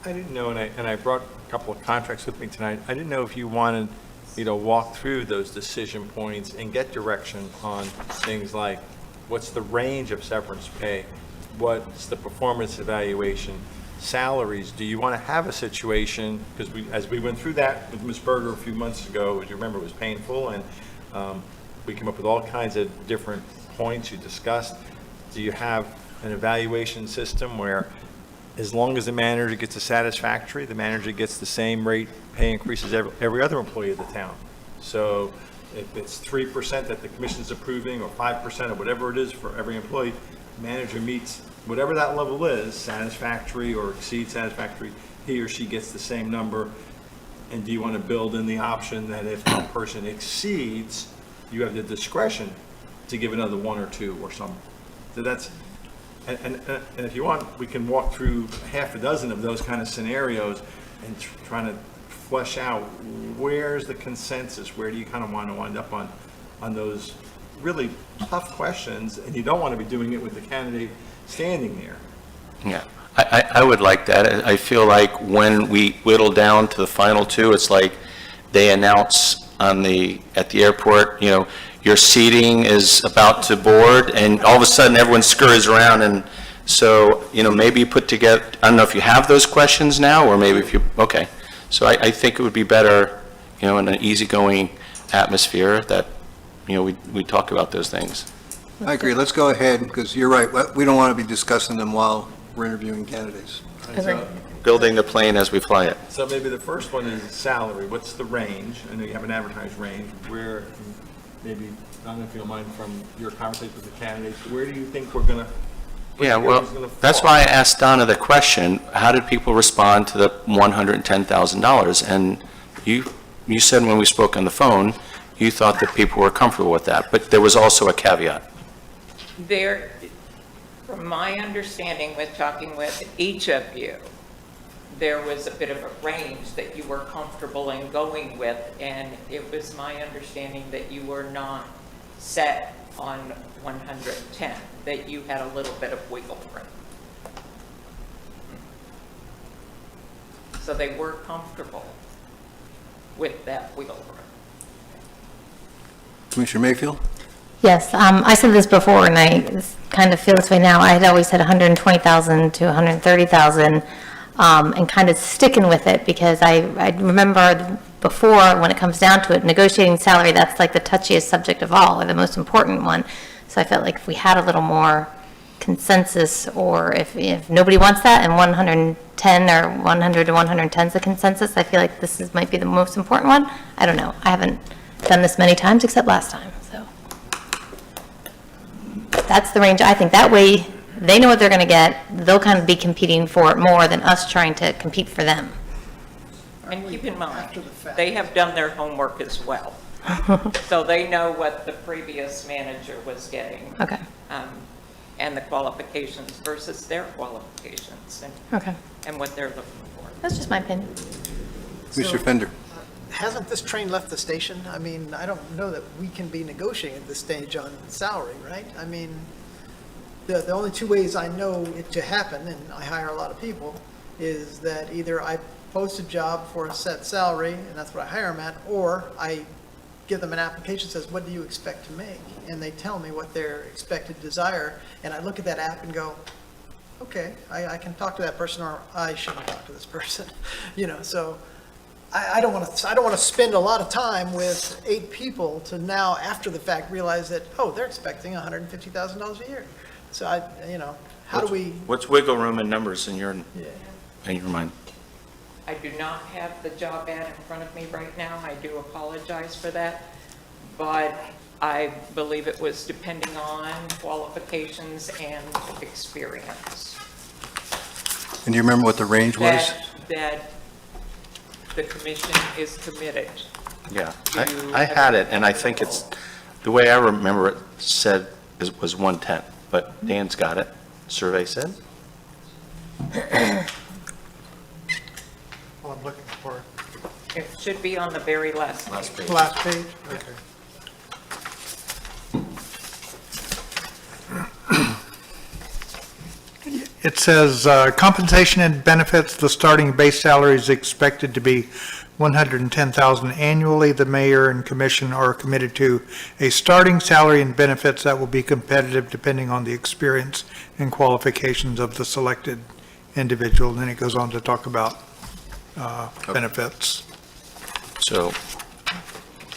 I didn't know, and I brought a couple of contracts with me tonight. I didn't know if you wanted me to walk through those decision points and get direction on things like, what's the range of severance pay? What's the performance evaluation? Salaries? Do you want to have a situation, because as we went through that with Ms. Berger a few months ago, as you remember, it was painful, and we came up with all kinds of different points you discussed. Do you have an evaluation system where as long as the manager gets a satisfactory, the manager gets the same rate pay increases every other employee of the town? So if it's 3% that the commission's approving, or 5%, or whatever it is for every employee, manager meets whatever that level is, satisfactory or exceeds satisfactory, he or she gets the same number. And do you want to build in the option that if a person exceeds, you have the discretion to give another 1 or 2 or something? So that's, and if you want, we can walk through half a dozen of those kind of scenarios and trying to flesh out where's the consensus, where do you kind of want to wind up on those really tough questions, and you don't want to be doing it with the candidate standing there. Yeah, I would like that. I feel like when we whittle down to the final 2, it's like they announce at the airport, your seating is about to board, and all of a sudden everyone scurries around, and so, maybe you put together, I don't know if you have those questions now, or maybe if you, okay. So I think it would be better, in an easygoing atmosphere that, we talk about those things. I agree. Let's go ahead, because you're right. We don't want to be discussing them while we're interviewing candidates. Building the plane as we fly it. So maybe the first one is salary. What's the range? I know you have an advertised range. Where, maybe, I don't know if you don't mind, from your conversation with the candidates, where do you think we're going to? Yeah, well, that's why I asked Donna the question, how did people respond to the $110,000? And you said when we spoke on the phone, you thought that people were comfortable with that, but there was also a caveat. There, from my understanding with talking with each of you, there was a bit of a range that you were comfortable in going with, and it was my understanding that you were not set on 110, that you had a little bit of wiggle room. So they were comfortable with that wiggle room. Commissioner Mayfield? Yes, I said this before, and I kind of feel this way now. I had always said 120,000 to 130,000, and kind of sticking with it, because I remember before, when it comes down to it, negotiating salary, that's like the touchiest subject of all, or the most important one. So I felt like if we had a little more consensus, or if nobody wants that, and 110 or 100 to 110 is the consensus, I feel like this might be the most important one. I don't know. I haven't done this many times except last time, so. That's the range, I think. That way, they know what they're going to get. They'll kind of be competing for it more than us trying to compete for them. And keep in mind, they have done their homework as well. So they know what the previous manager was getting. Okay. And the qualifications versus their qualifications, Okay. and what they're looking for. That's just my opinion. Mr. Fender? Hasn't this train left the station? I mean, I don't know that we can be negotiating at this stage on salary, right? I mean, the only 2 ways I know it to happen, and I hire a lot of people, is that either I post a job for a set salary, and that's what I hire them at, or I give them an application that says, what do you expect to make? And they tell me what their expected desire, and I look at that app and go, okay, I can talk to that person, or I shouldn't talk to this person, so I don't want to spend a lot of time with 8 people to now, after the fact, realize that, oh, they're expecting $150,000 a year. So how do we? What's wiggle room in numbers in your mind? I do not have the job ad in front of me right now. I do apologize for that. But I believe it was depending on qualifications and experience. And do you remember what the range was? That the commission is committed. Yeah, I had it, and I think it's, the way I remember it said was 110, but Dan's got it. Survey said? Well, I'm looking for It should be on the very last page. last page. Okay. It says, compensation and benefits, the starting base salary is expected to be $110,000 annually. The mayor and commission are committed to a starting salary and benefits that will be competitive depending on the experience and qualifications of the selected individual. And then it goes on to talk about benefits. So,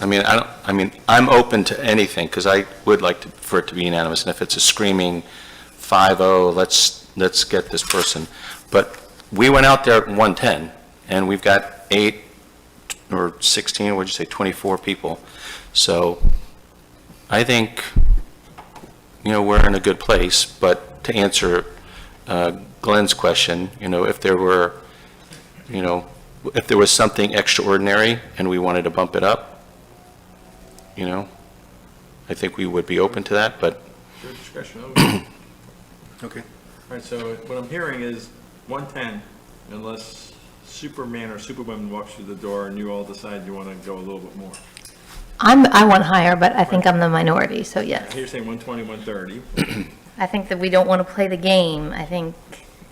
I'm open to anything, because I would like for it to be unanimous, and if it's a screaming 5-0, let's get this person. But we went out there at 110, and we've got 8 or 16, what'd you say, 24 people. So I think, we're in a good place, but to answer Glenn's question, if there was something extraordinary and we wanted to bump it up, I think we would be open to that, but Your discretion. Okay. All right, so what I'm hearing is 110, unless Superman or Superwoman walks through the door and you all decide you want to go a little bit more. I want higher, but I think I'm the minority, so yes. You're saying 120, 130. I think that we don't want to play the game. I think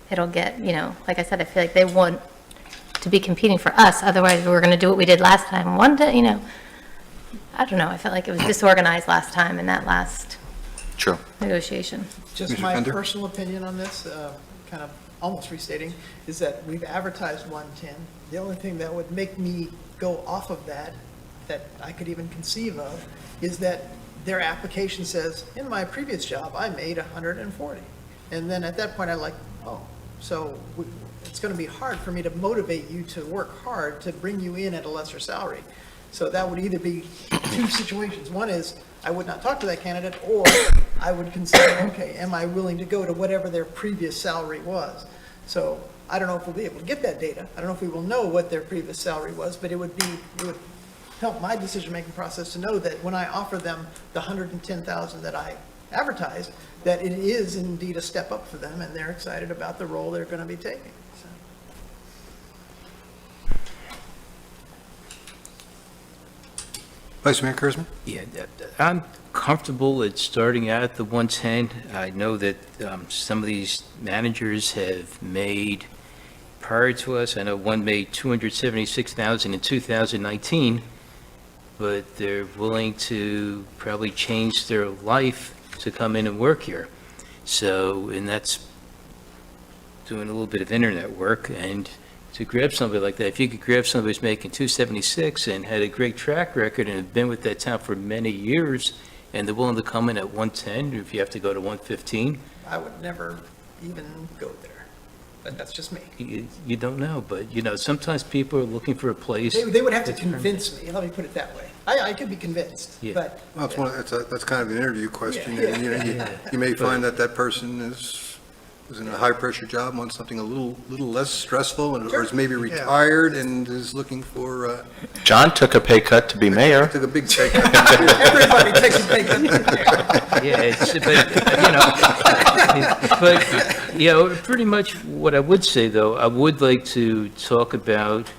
it'll get, like I said, I feel like they want to be competing for us. Otherwise, we're going to do what we did last time. I don't know. I felt like it was disorganized last time in that last true. negotiation. Just Mr. my Pender? personal opinion on this, kind of almost restating, is that we've advertised 110. The only thing that would make me go off of that I could even conceive of, is that their application says, in my previous job, I made 140. And then at that point, I'm like, so it's going to be hard for me to motivate you to work hard to bring you in at a lesser salary. So that would either be two situations. One is, I would not talk to that candidate, or I would consider, okay, am I willing to go to whatever their previous salary was? So I don't know if we'll be able to get that data. I don't know if we will know what their previous salary was, but it would help my decision-making process to know that when I offer them the 110,000 that I advertised, that it is indeed a step up for them, and they're excited about the role they're going to be taking. So. Vice Mayor Kurzman? Yeah, I'm comfortable at starting out at the 110. I know that some of these managers have made, prior to us, I know one made $276,000 in 2019, but they're willing to probably change their life to come in and work here. So, and that's doing a little bit of internet work, and to grab somebody like that, if you could grab somebody who's making 276 and had a great track record and have been with that town for many years, and they're willing to come in at 110, if you have to go to 115. I would never even go there, but that's just me. You don't know, but, sometimes people are looking for a place. They would have to convince me, let me put it that way. I could be convinced, Yeah. but. Well, that's kind of an interview question. Yeah. And, you may find that person is in a high-pressure job, wants something a little less stressful, or is maybe retired and is looking for, John took a pay cut to be mayor. took a big pay cut. Everybody takes a pay cut. Yeah, but, pretty much what I would say, though, I would like to talk about,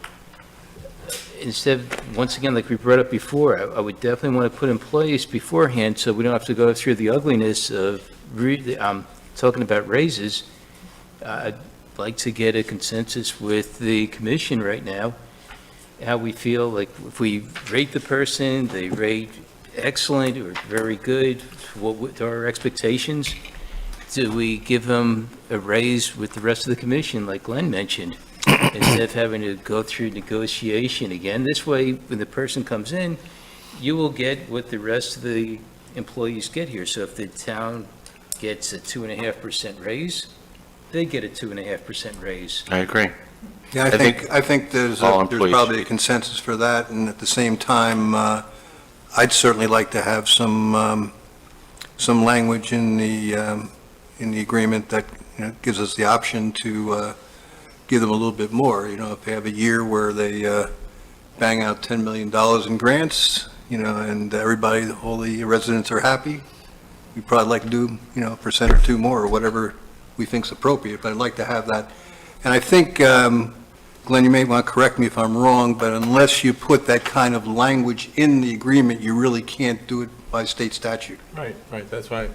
instead of, once again, like we brought up before, I would definitely want to put in place beforehand, so we don't have to go through the ugliness of talking about raises. I'd like to get a consensus with the commission right now, how we feel, like if we rate the person, they rate excellent or very good, what are our expectations? Do we give them a raise with the rest of the commission, like Glenn mentioned, instead of having to go through negotiation again? This way, when the person comes in, you will get what the rest of the employees get here. So if the town gets a 2.5% raise, they get a 2.5% raise. I agree. Yeah, I think there's all there's employees probably a should be- consensus for that, and at the same time, I'd certainly like to have some language in the agreement that, gives us the option to give them a little bit more. If they have a year where they bang out $10 million in grants, and everybody, all the residents are happy, we'd probably like to do, a percent or two more, or whatever we think's appropriate, but I'd like to have that. And I think, Glenn, you may want to correct me if I'm wrong, but unless you put that kind of language in the agreement, you really can't do it by state statute. Right, that's why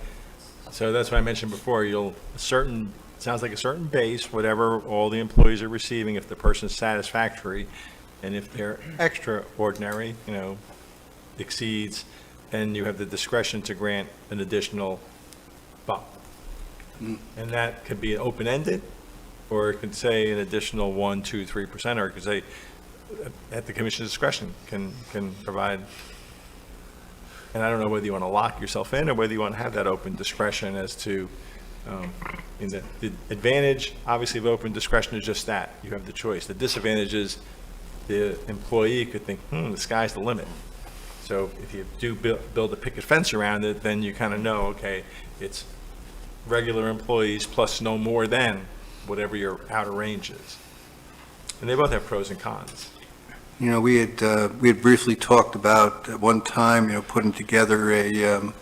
I mentioned before, it's sounds like a certain base, whatever all the employees are receiving, if the person's satisfactory, and if they're extraordinary, exceeds, and you have the discretion to grant an additional bump. And that could be open-ended, or it could say an additional 1%, 2%, 3%, or it could say, at the commission's discretion, can provide. And I don't know whether you want to lock yourself in or whether you want to have that open discretion as to, the advantage, obviously, of open discretion is just that. You have the choice. The disadvantage is the employee could think, the sky's the limit. So if you do build a picket fence around it, then you kind of know, okay, it's regular employees plus no more than whatever your outer range is. And they both have pros and cons. We had briefly talked about at one time, putting together and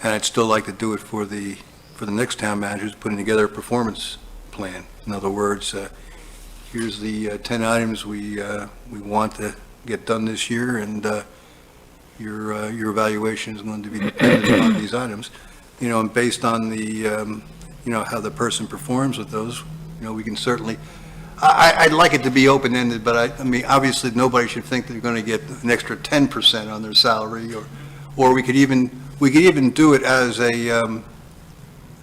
I'd still like to do it for the next town managers, putting together a performance plan. In other words, here's the 10 items we want to get done this year, and your evaluation is going to be dependent on these items. And based on the, how the person performs with those, we can certainly, I'd like it to be open-ended, but I mean, obviously, nobody should think they're going to get an extra 10% on their salary, or we could even do it as a,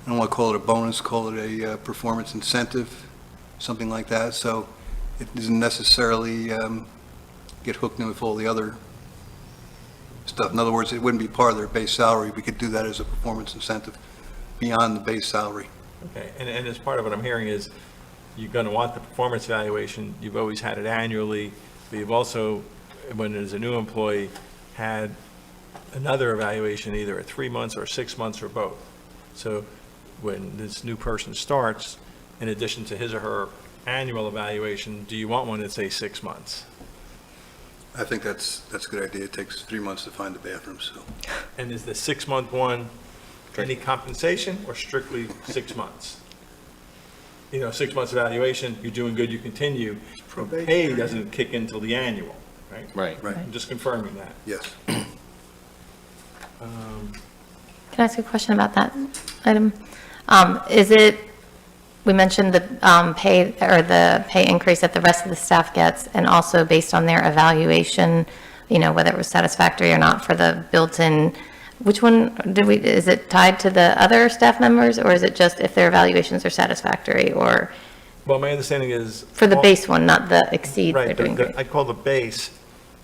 I don't want to call it a bonus, call it a performance incentive, something like that, so it doesn't necessarily get hooked in with all the other stuff. In other words, it wouldn't be part of their base salary. We could do that as a performance incentive beyond the base salary. Okay, and as part of what I'm hearing is, you're going to want the performance evaluation. You've always had it annually, but you've also, when there's a new employee, had another evaluation either at 3 months or 6 months or both. So when this new person starts, in addition to his or her annual evaluation, do you want one that's, say, 6 months? I think that's a good idea. It takes 3 months to find the bathroom, so. And is the 6-month one any compensation or strictly 6 months? 6 months evaluation, you're doing good, you continue. Pay doesn't kick in until the annual, right? Right. Right. I'm just confirming that. Yes. Can I ask a question about that item? Is it, we mentioned the pay, or the pay increase that the rest of the staff gets, and also based on their evaluation, whether it was satisfactory or not for the built-in, which one is it tied to the other staff members, or is it just if their evaluations are satisfactory, or? Well, my understanding is. For the base one, not the exceed, they're Right, doing great. I call the base,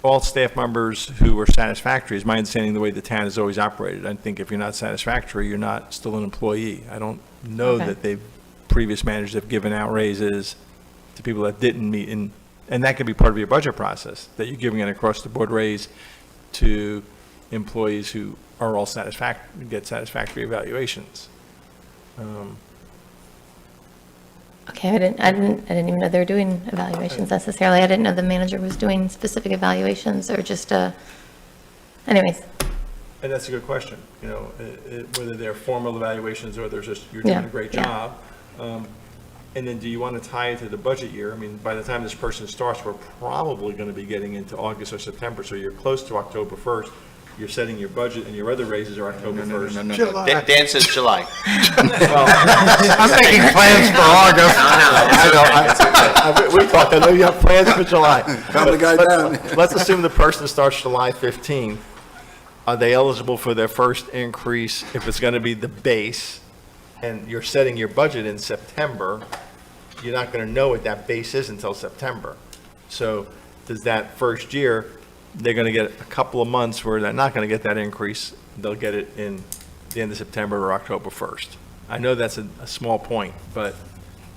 all staff members who are satisfactory, is my understanding the way the town has always operated. I think if you're not satisfactory, you're not still an employee. I don't know Okay. that previous managers have given out raises to people that didn't meet, and that could be part of your budget process, that you're giving an across-the-board raise to employees who are all get satisfactory evaluations. Okay, I didn't even know they were doing evaluations necessarily. I didn't know the manager was doing specific evaluations, or just, anyways. And that's a good question, whether they're formal evaluations or there's just, you're doing a great job. And then do you want to tie it to the budget year? I mean, by the time this person starts, we're probably going to be getting into August or September, so you're close to October 1st. You're setting your budget, and your other raises are October 1st. July. Dan says July. I'm making plans for August. We talked, I know you have plans for July. Calm the guy down. Let's assume the person starts July 15th. Are they eligible for their first increase if it's going to be the base, and you're setting your budget in September? You're not going to know what that base is until September. So does that first year, they're going to get a couple of months where they're not going to get that increase. They'll get it in the end of September or October 1st. I know that's a small point, but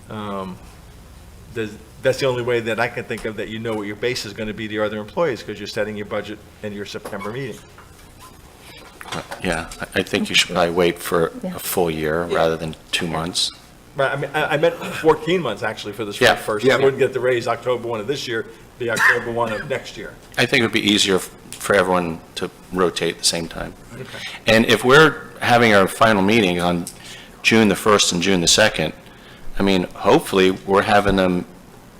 that's the only way that I can think of that what your base is going to be to your other employees, because you're setting your budget in your September meeting. Yeah, I think you should probably wait for a full year rather than 2 months. Right, I mean, I meant 14 months actually for this Yeah. first. Yeah. You wouldn't get the raise October 1 of this year, the October 1 of next year. I think it would be easier for everyone to rotate at the same time. And if we're having our final meeting on June the 1st and June the 2nd, I mean, hopefully, we're having them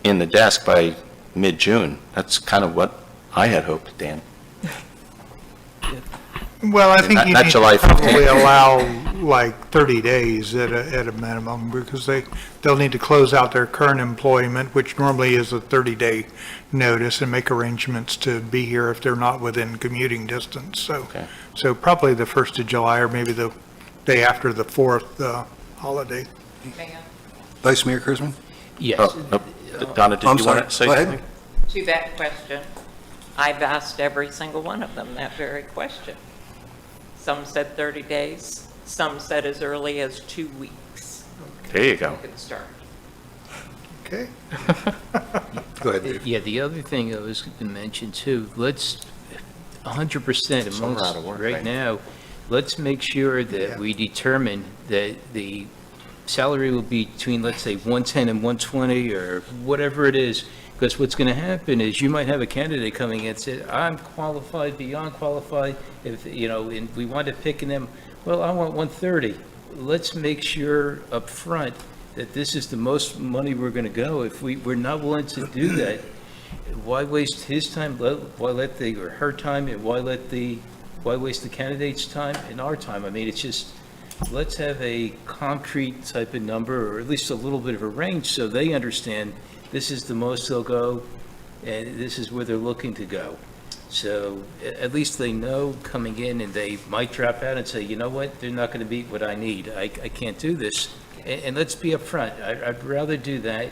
in the desk by mid-June. That's kind of what I had hoped, Dan. Well, I think Not- you not need July to probably 15th. allow like 30 days at a minimum, because they'll need to close out their current employment, which normally is a 30-day notice, and make arrangements to be here if they're not within commuting distance. Okay. So probably the 1st of July, or maybe the day after the 4th holiday. Mayor, Vice Mayor Kersman? Yes. Oh, no. Donna, did I'm you sorry. want to say Go ahead. something? to that question, I've asked every single one of them that very question. Some said 30 days, some said as early as 2 weeks. There you go. You can start. Okay? Go ahead, Dave. Yeah, the other thing I was going to mention too, let's 100% Some are out of amongst, work, right right? now, let's make sure that we determine that the salary will be between, let's say, 110 and 120 or whatever it is. Because what's going to happen is you might have a candidate coming in and say, I'm qualified, beyond qualified, if, you know, and we wind up picking them, well, I want 130. Let's make sure up front that this is the most money we're going to go. If we're not willing to do that, why waste his time, why let the, or her time, and why waste the candidate's time and our time? I mean, it's just, let's have a concrete type of number, or at least a little bit of a range, so they understand this is the most they'll go, and this is where they're looking to go. So at least they know coming in, and they might drop out and say, you know what, they're not going to beat what I need. I can't do this. And let's be upfront. I'd rather do that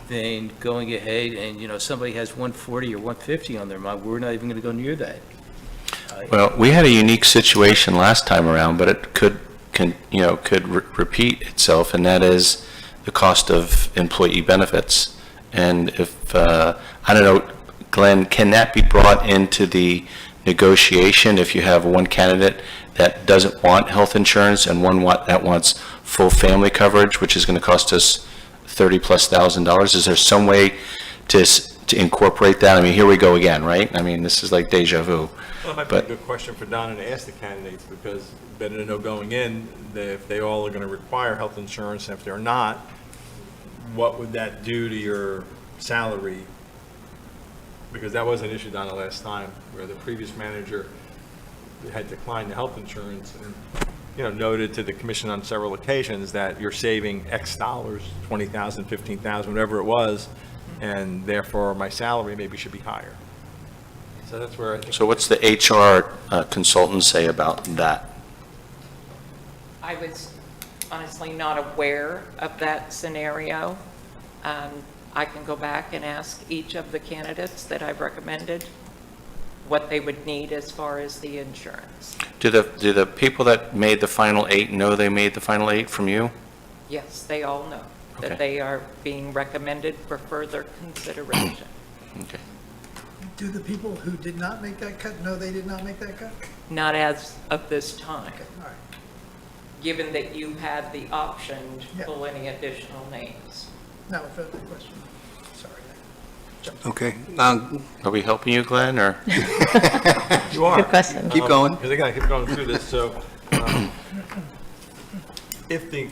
than going ahead and, you know, somebody has 140 or 150 on their mind. We're not even going to go near that. Well, we had a unique situation last time around, but it could repeat itself, and that is the cost of employee benefits. And if, I don't know, Glenn, can that be brought into the negotiation if you have one candidate that doesn't want health insurance and one that wants full family coverage, which is going to cost us $30,000+? Is there some way to incorporate that? I mean, here we go again, right? I mean, this is like deja vu. Well, it might be a good question for Donna to ask the candidates, because better to know going in that if they all are going to require health insurance, and if they're not, what would that do to your salary? Because that was an issue, Donna, last time, where the previous manager had declined the health insurance and, you know, noted to the commission on several occasions that you're saving X dollars, 20,000, 15,000, whatever it was, and therefore my salary maybe should be higher. So that's where I think. So what's the HR consultant say about that? I was honestly not aware of that scenario. I can go back and ask each of the candidates that I've recommended what they would need as far as the insurance. Do the people that made the final 8 know they made the final 8 from you? Yes, they all know Okay. that they are being recommended for further consideration. Okay. Do the people who did not make that cut know they did not make that cut? Not as of this time, Okay, all right. given that you had the option Yeah. to pull any additional names. Now, a further question. Sorry. I jumped. Okay, Are we helping you, Glenn, or? You are. Good question. keep going. Because I got to keep going through this, so if the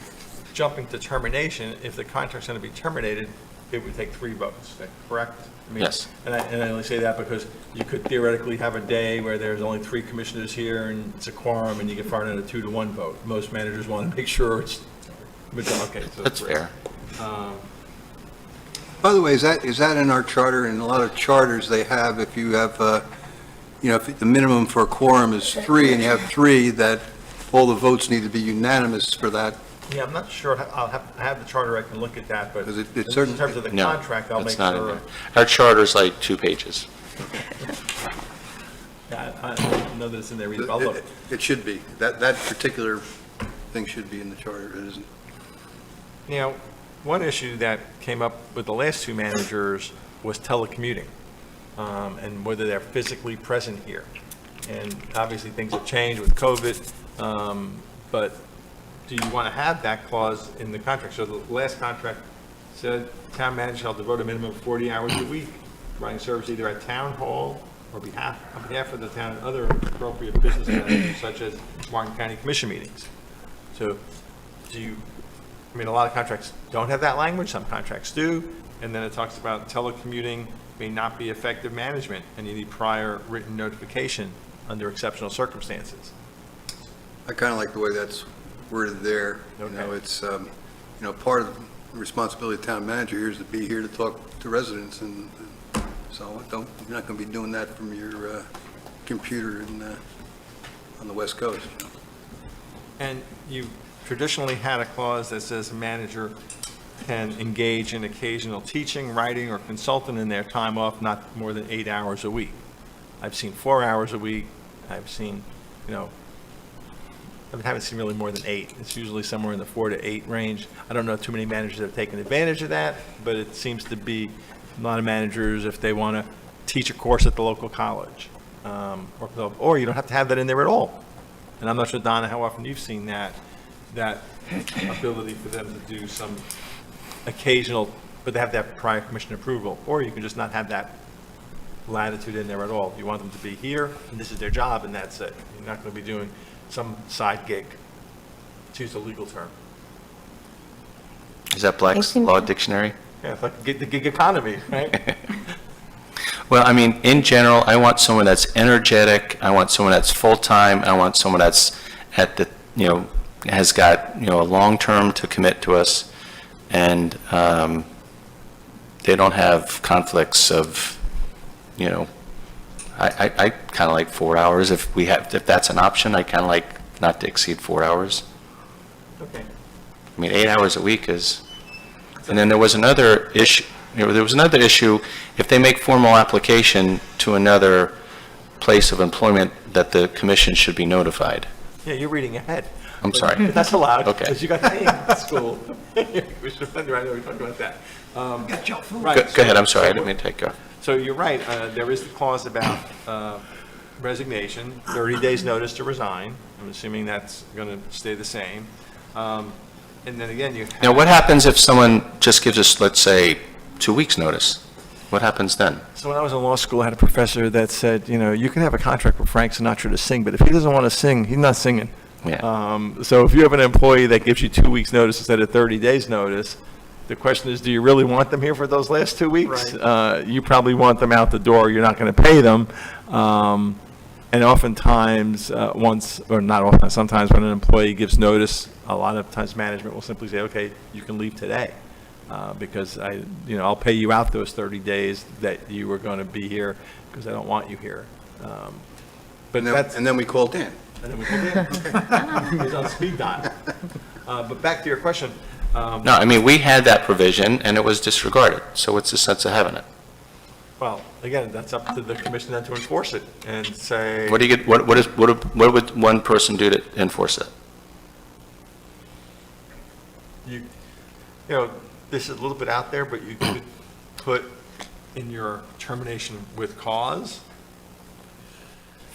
jumping to termination, if the contract's going to be terminated, it would take 3 votes, is that correct? I mean, Yes. And I only say that because you could theoretically have a day where there's only 3 commissioners here and it's a quorum and you get fired on a 2-to-1 vote. Most managers want to make sure it's, okay, so. That's fair. By the way, is that in our charter? In a lot of charters, they have, if you have, if the minimum for a quorum is 3 and you have 3, that all the votes need to be unanimous for that. Yeah, I'm not sure, I have the charter, I can look at that, but 'Cause it in certain- terms of the No, contract, I'll make that's not in sure. there. Our charter's like 2 pages. Yeah, I don't know that it's in there either, I'll look. It should be. That particular thing should be in the charter, it isn't. Now, one issue that came up with the last 2 managers was telecommuting, and whether they're physically present here. And obviously, things have changed with COVID, but do you want to have that clause in the contract? So the last contract said, town manager shall devote a minimum of 40 hours a week, providing service either at town hall or on behalf of the town and other appropriate business managers, such as Martin County Commission meetings. So I mean, a lot of contracts don't have that language, some contracts do, and then it talks about telecommuting may not be effective management, and you need prior written notification under exceptional circumstances. I kind of like the way that's worded there. You know, Okay. it's, part of the responsibility of the town manager here is to be here to talk to residents, and so you're not going to be doing that from your computer on the West Coast. You know. And you've traditionally had a clause that says a manager can engage in occasional teaching, writing, or consulting in their time off, not more than 8 hours a week. I've seen 4 hours a week. I've seen, I haven't seen really more than 8. It's usually somewhere in the 4 to 8 range. I don't know too many managers that have taken advantage of that, but it seems to be a lot of managers, if they want to teach a course at the local college, or you don't have to have that in there at all. And I'm not sure, Donna, how often you've seen that ability for them to do some occasional, but they have to have prior commission approval, or you can just not have that latitude in there at all. You want them to be here, and this is their job, and that's it. You're not going to be doing some side gig, to use a legal term. Is that Black's Law Dictionary? Yeah, it's like the gig economy, right? Well, I mean, in general, I want someone that's energetic, I want someone that's full-time, I want someone that's at the, has got, a long term to commit to us, and they don't have conflicts of, I kind of like 4 hours. If that's an option, I kind of like not to exceed 4 hours. Okay. I mean, 8 hours a week is, and then there was another issue, if they make formal application to another place of employment, that the commission should be notified. Yeah, you're reading ahead. I'm sorry. But that's allowed, Okay. because you got paid in school. Commissioner Fender, I know we talked about that. Right. Go ahead, I'm sorry, I didn't mean to take you off. So you're right, there is the clause about resignation, 30 days notice to resign. I'm assuming that's going to stay the same. And then again, you have... Now, what happens if someone just gives us, let's say, 2 weeks' notice? What happens then? So when I was in law school, I had a professor that said, you can have a contract with Frank Sinatra to sing, but if he doesn't want to sing, he's not singing. Yeah. So if you have an employee that gives you 2 weeks' notice instead of 30 days' notice, the question is, do you really want them here for those last 2 weeks? Right. You probably want them out the door. You're not going to pay them. And oftentimes, sometimes when an employee gives notice, a lot of times management will simply say, okay, you can leave today. Because I'll pay you out those 30 days that you were going to be here because I don't want you here. But that's... And then we called in. And then we can do it. He's on speed dial. But back to your question. No, I mean, we had that provision, and it was disregarded, so what's the sense of having it? Well, again, that's up to the commission then to enforce it and say... What do you get, what would one person do to enforce it? This is a little bit out there, but you could put in your termination with cause,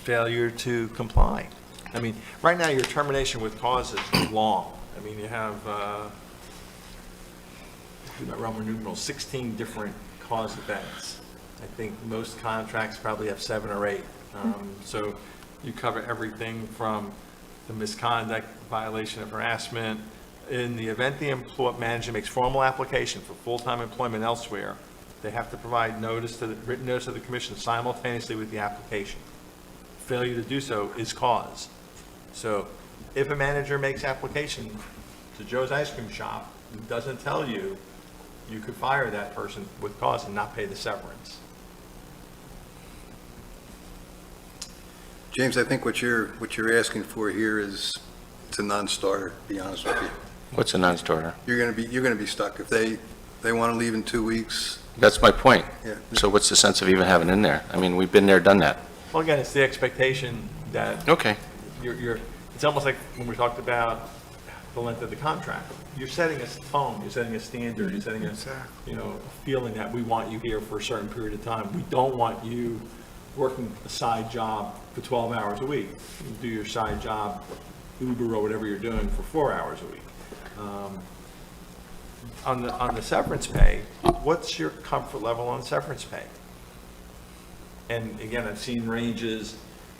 failure to comply. I mean, right now, your termination with cause is long. I mean, you have, Roman numeral, 16 different cause events. I think most contracts probably have 7 or 8. So you cover everything from the misconduct, violation of harassment. In the event the manager makes formal application for full-time employment elsewhere, they have to provide written notice to the commission simultaneously with the application. Failure to do so is cause. So if a manager makes application to Joe's Ice Cream Shop and doesn't tell you, you could fire that person with cause and not pay the severance. James, I think what you're asking for here is, it's a non-starter, to be honest with you. What's a non-starter? You're going to be stuck. If they want to leave in 2 weeks, That's my point. yeah. So what's the sense of even having it in there? I mean, we've been there, done that. Well, again, it's the expectation that Okay. it's almost like when we talked about the length of the contract. You're setting a tone, you're setting a standard, you're setting a, feeling that we want you here for a certain period of time. We don't want you working a side job for 12 hours a week. You do your side job, Uber or whatever you're doing, for 4 hours a week. On the severance pay, what's your comfort level on severance pay? And again, I've seen ranges,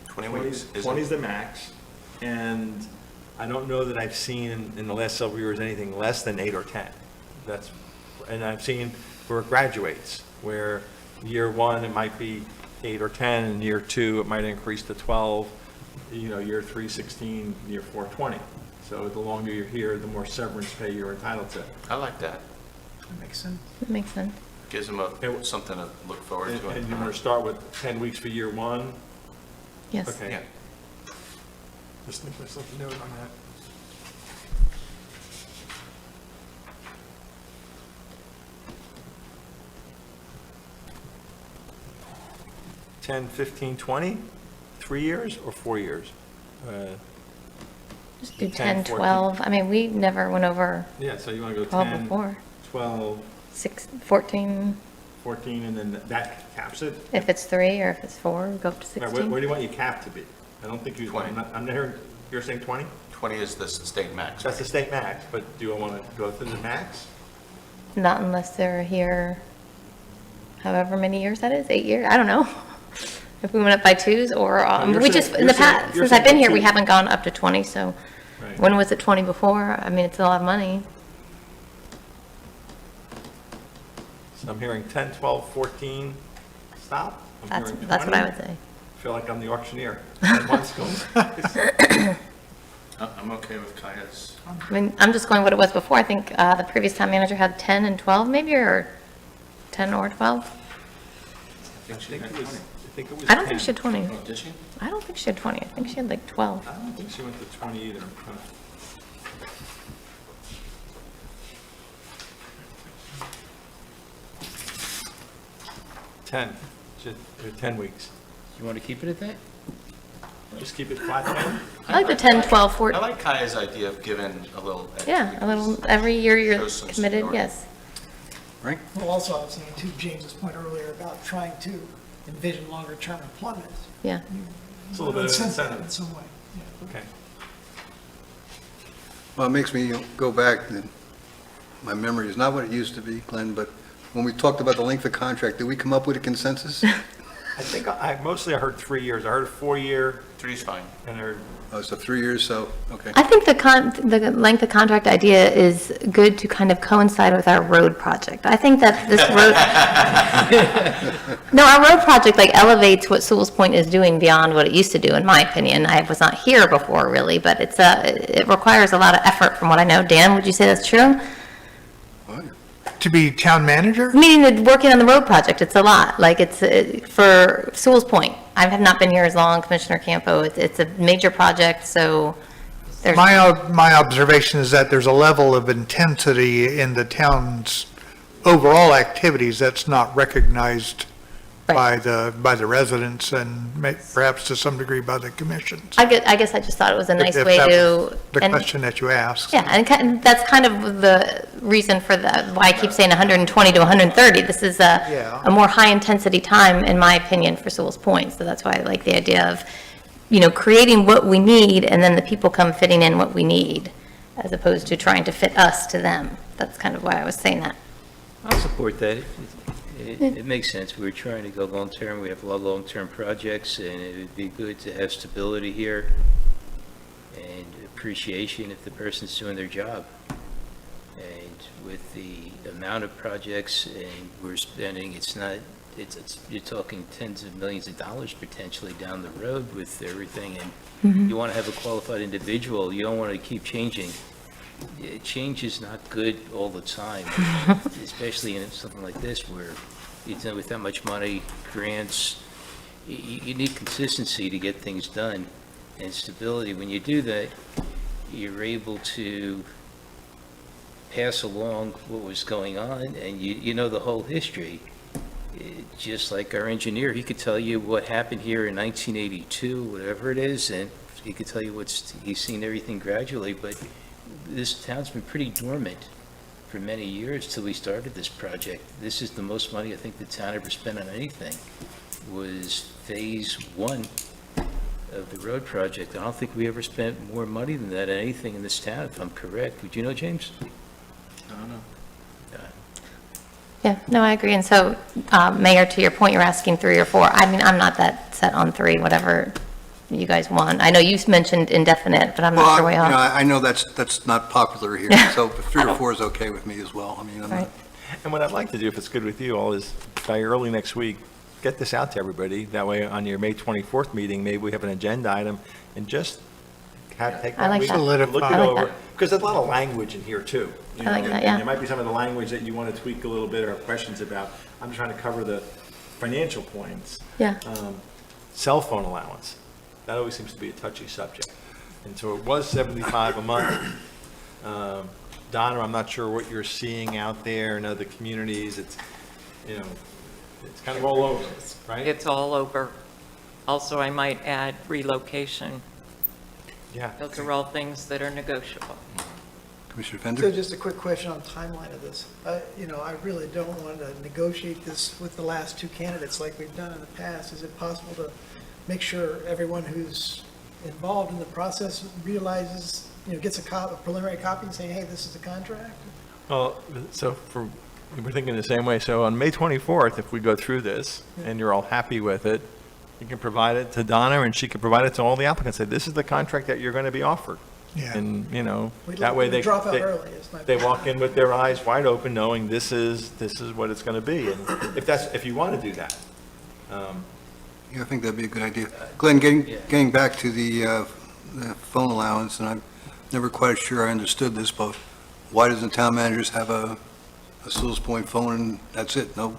20 weeks. 20 is the max, and I don't know that I've seen in the last several years anything less than 8 or 10. And I've seen where it graduates, where year 1 it might be 8 or 10, and year 2 it might increase to 12, year 3, 16, year 4, 20. So the longer you're here, the more severance pay you're entitled to. I like that. That makes sense. That makes sense. Gives them something to look forward to. And you're going to start with 10 weeks for year one? Yes. Okay. Yeah. Just make myself a note on that. 10, 15, 20? 3 years or 4 years? Just do 10, 10, 14. 12. I mean, we never went over Yeah, so you want to go 12 10, before. 12, 14, 14, and then that caps it? if it's 3, or if it's 4, go up to All right, 16. where do you want your cap to be? I don't think you, 20. I'm not hearing, you're saying 20? 20 is the state max. That's the state max, but do you want to go to the max? Not unless they're here however many years that is, 8 years, I don't know. If we went up by 2s, or, you're we saying- just, in you're the saying- past, you're since I've been saying here, we 2. haven't gone up to 20, so Right. when was it 20 before? I mean, it's a lot of money. So I'm hearing 10, 12, 14, stop. I'm That's, hearing that's what I 20. would say. I feel like I'm the auctioneer. 10 months going. I'm okay with Kaya's. I mean, I'm just going what it was before. I think the previous town manager had 10 and 12 maybe, or 10 or 12. I think it was I don't think 10. she had 20. Oh, did she? I don't think she had 20. I think she had like 12. I don't think she went to 20 either. Ten, 10 weeks. You want to keep it at that? Just keep it flat 10? I like the 10, 12, I 14. like Kaya's idea of giving a little. extra Yeah, a little, because every year you're shows some committed, seniority. yes. Frank? Well, also, I was saying to James's point earlier about trying to envision longer-term employment. Yeah. It's a little bit of an Incentive in incentive. some way. Yeah. Okay. Well, it makes me go back, and my memory is not what it used to be, Glenn, but when we talked about the length of contract, did we come up with a consensus? I think I mostly heard 3 years. I heard a 4-year 3's fine. and I heard, Oh, so 3 years, so, okay. I think the length of contract idea is good to kind of coincide with our road project. I think that this road, no, our road project like elevates what Sewalls Point is doing beyond what it used to do, in my opinion. I was not here before really, but it requires a lot of effort from what I know. Dan, would you say that's true? To be town manager? Meaning that working on the road project, it's a lot. Like it's for Sewalls Point. I have not been here as long, Commissioner Campo. It's a major project, so there's. My observation is that there's a level of intensity in the town's overall activities that's not recognized by the residents and perhaps to some degree by the commissions. I guess I just thought it was a nice If way that to. was the and- question that you asked. Yeah, and that's kind of the reason for why I keep saying 120 to 130. This is Yeah. a more high-intensity time, in my opinion, for Sewalls Point. So that's why I like the idea of, creating what we need, and then the people come fitting in what we need, as opposed to trying to fit us to them. That's kind of why I was saying that. I'll support that. It makes sense. We're trying to go long-term. We have a lot of long-term projects, and it would be good to have stability here and appreciation if the person's doing their job. And with the amount of projects and we're spending, you're talking tens of millions of dollars potentially down the road with everything. And you want to have a qualified individual. You don't want to keep changing. Change is not good all the time, especially in something like this where with that much money, grants, you need consistency to get things done and stability. When you do that, you're able to pass along what was going on, and you know the whole history. Just like our engineer, he could tell you what happened here in 1982, whatever it is, and he could tell you he's seen everything gradually, but this town's been pretty dormant for many years till we started this project. This is the most money I think the town ever spent on anything, was phase 1 of the road project. I don't think we ever spent more money than that on anything in this town, if I'm correct. Would you know, James? I don't know. Yeah, no, I agree. And so, Mayor, to your point, you're asking 3 or 4. I mean, I'm not that set on 3, whatever you guys want. I know you mentioned indefinite, but I'm not sure we are. I know that's not popular here, so 3 or 4 is okay with me as well. I mean, I'm Right. not, and what I'd like to do, if it's good with you all, is by early next week, get this out to everybody. That way, on your May 24th meeting, maybe we have an agenda item, and just take I that like week, that. look it Solidify. I like over, that. because there's a lot of language in here too. You I like know, that, and yeah. there might be some of the language that you want to tweak a little bit or have questions about. I'm trying to cover the financial points. Yeah. Cell phone allowance, that always seems to be a touchy subject. And so it was 75 a month. Donna, I'm not sure what you're seeing out there in other communities. It's, you know, it's kind of all over, right? It's all over. Also, I might add relocation. Yeah. Those are all things that are negotiable. Commissioner So Fender? just a quick question on timeline of this. You know, I really don't want to negotiate this with the last two candidates like we've done in the past. Is it possible to make sure everyone who's involved in the process realizes, you know, gets a preliminary copy and saying, hey, this is the contract? Well, so we're thinking the same way. So on May 24th, if we go through this and you're all happy with it, you can provide it to Donna and she can provide it to all the applicants. Say, this is the contract that you're going to be offered. Yeah. And, you know, We'd that like way them to they, drop out they- early, is my they point. walk in with their eyes wide open, knowing this is what it's going to be. And if you want to do that. Yeah, I think that'd be a good idea. Glenn, getting back to the phone allowance, and I'm never quite sure I understood this, but why doesn't town managers have a Sewalls Point phone and that's it? No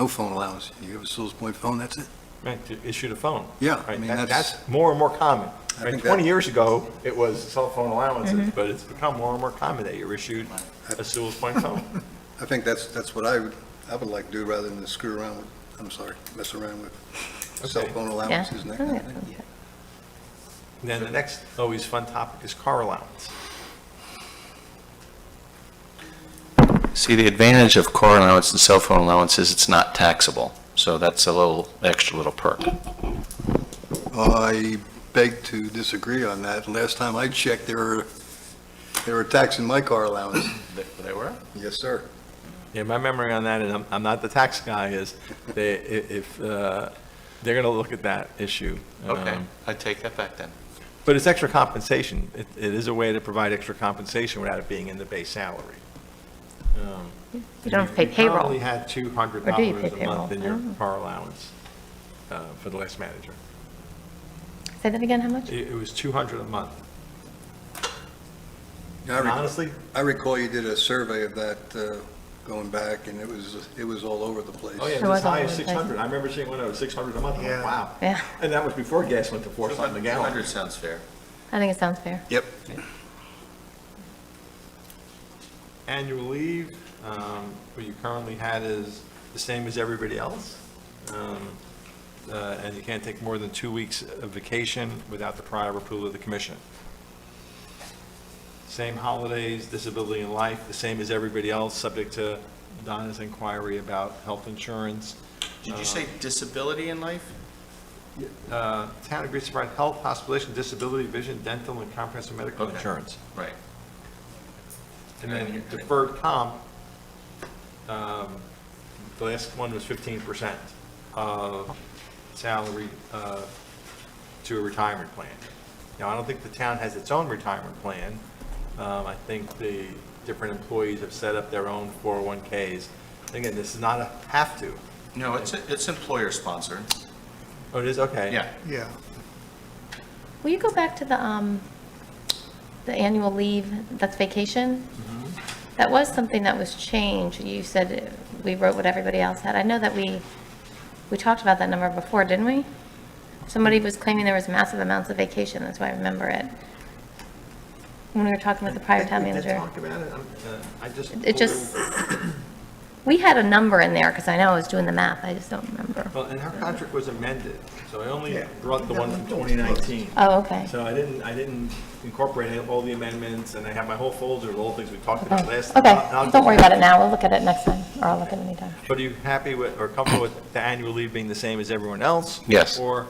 phone allowance. You have a Sewalls Point phone, that's it? Right, to issue the phone. Yeah, I Right, mean, that's more and more common. I Right, think 20 that- years ago, it was cell phone allowances, but it's become more and more common that you're issued a Sewalls Point phone. I think that's what I would like to do rather than screw around with, mess around with cell Okay. phone Yeah. allowances and that kind of Oh, thing. yeah. Then the next always fun topic is car allowance. See, the advantage of car allowance and cell phone allowance is it's not taxable, so that's a little, extra little perk. I beg to disagree on that. Last time I checked, they were taxing my car allowance. They were? Yes, sir. Yeah, my memory on that, and I'm not the tax guy, is if they're going to look at that issue. Okay, I take that back then. But it's extra compensation. It is a way to provide extra compensation without it being in the base salary. You don't have to pay payroll. You probably had $200 Or do you pay a month payroll? in your I don't know. car allowance for the last manager. Say that again, how much? It was $200 a month. Yeah, And honestly, I recall you did a survey of that going back, and it was all over the place. oh yeah, it It was was as high all as over the place. 600. I remember seeing one that was 600 a month. I'm like, Yeah. wow. Yeah, And that was before gas went to 4 something a gallon. 200 sounds fair. I think it sounds fair. Yep. Annual leave, what you currently had is the same as everybody else. And you can't take more than 2 weeks of vacation without the prior approval of the commission. Same holidays, disability and life, the same as everybody else, subject to Donna's inquiry about health insurance. Did you say disability in life? Town agrees to provide health, hospitalization, disability, vision, dental, and comprehensive medical Okay. insurance. Right. And then deferred comp, the last one was 15% of salary to a retirement plan. Now, I don't think the town has its own retirement plan. I think the different employees have set up their own 401Ks. Again, this is not a have to. No, it's employer sponsored. Oh, it is? Okay. Yeah. Yeah. Will you go back to the annual leave, that's vacation? That was something that was changed. You said we wrote what everybody else had. I know that we talked about that number before, didn't we? Somebody was claiming there was massive amounts of vacation, that's why I remember it. When we were talking with the prior town We did manager. talk about it. I just. It just, we had a number in there, because I know I was doing the math, I just don't remember. Well, and her contract was amended, so I only Yeah. brought the one from 2019. Oh, okay. So I didn't incorporate all the amendments, and I have my whole folder of all the things we talked about last. Okay, I'll don't worry just- about it now, we'll look at it next time, or I'll look at it anytime. But are you happy with, or comfortable with the annual leave being the same as everyone else? Yes. Or,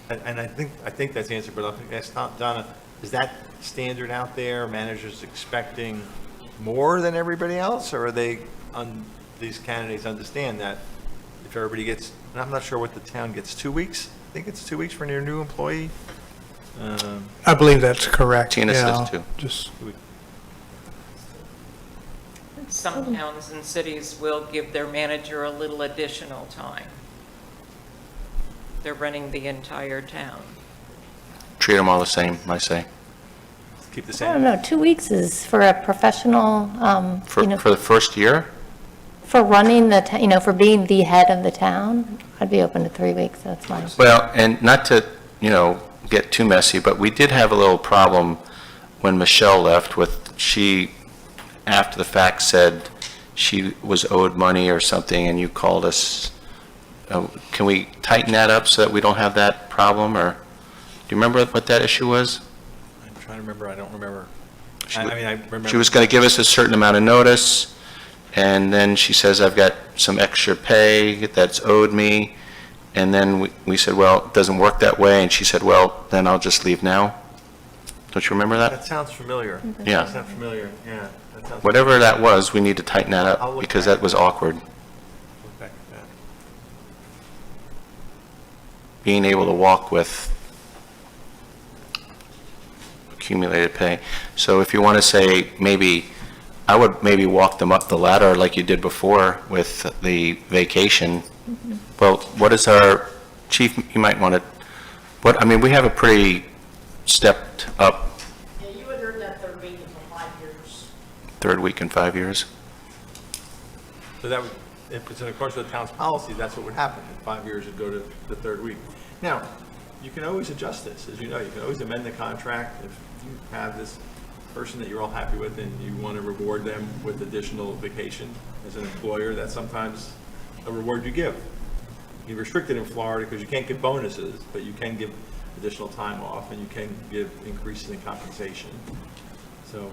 and I think that's the answer, but I'll ask Donna, is that standard out there? Managers expecting more than everybody else, or are they, these candidates understand that if everybody gets, and I'm not sure what the town gets, 2 weeks? I think it's 2 weeks for your new employee? I believe that's correct. Tina says yeah. too. Just, Some towns and cities will give their manager a little additional time. They're running the entire town. treat them all the same, I say. Keep the I same. don't know, 2 weeks is for a professional, For the first year? for running the, for being the head of the town, I'd be open to 3 weeks, that's fine. Well, and not to, get too messy, but we did have a little problem when Michelle left with, she, after the fact, said she was owed money or something, and you called us. Can we tighten that up so that we don't have that problem, or, do you remember what that issue was? I'm trying to remember, I don't remember. She I mean, I remember. She was going to give us a certain amount of notice, and then she says, I've got some extra pay that's owed me. And then we said, well, it doesn't work that way. And she said, well, then I'll just leave now. Don't you remember that? That sounds familiar. Yeah. That sounds familiar, yeah. That sounds- Whatever that was, we need to tighten that I'll up, look because back. that was awkward, Look back at that. being able to walk with accumulated pay. So if you want to say, maybe, I would maybe walk them up the ladder like you did before with the vacation. Well, what is our, chief, you might want to, we have a pretty stepped up Yeah, you would earn that third week for 5 years. third week in 5 years. So that would, if it's in accordance with the town's policy, that's what would happen. In 5 years, it'd go to the third week. Now, you can always adjust this, as you know. You can always amend the contract. If you have this person that you're all happy with and you want to reward them with additional vacation as an employer, that's sometimes a reward you give. You're restricted in Florida because you can't give bonuses, but you can give additional time off and you can give increases in compensation. So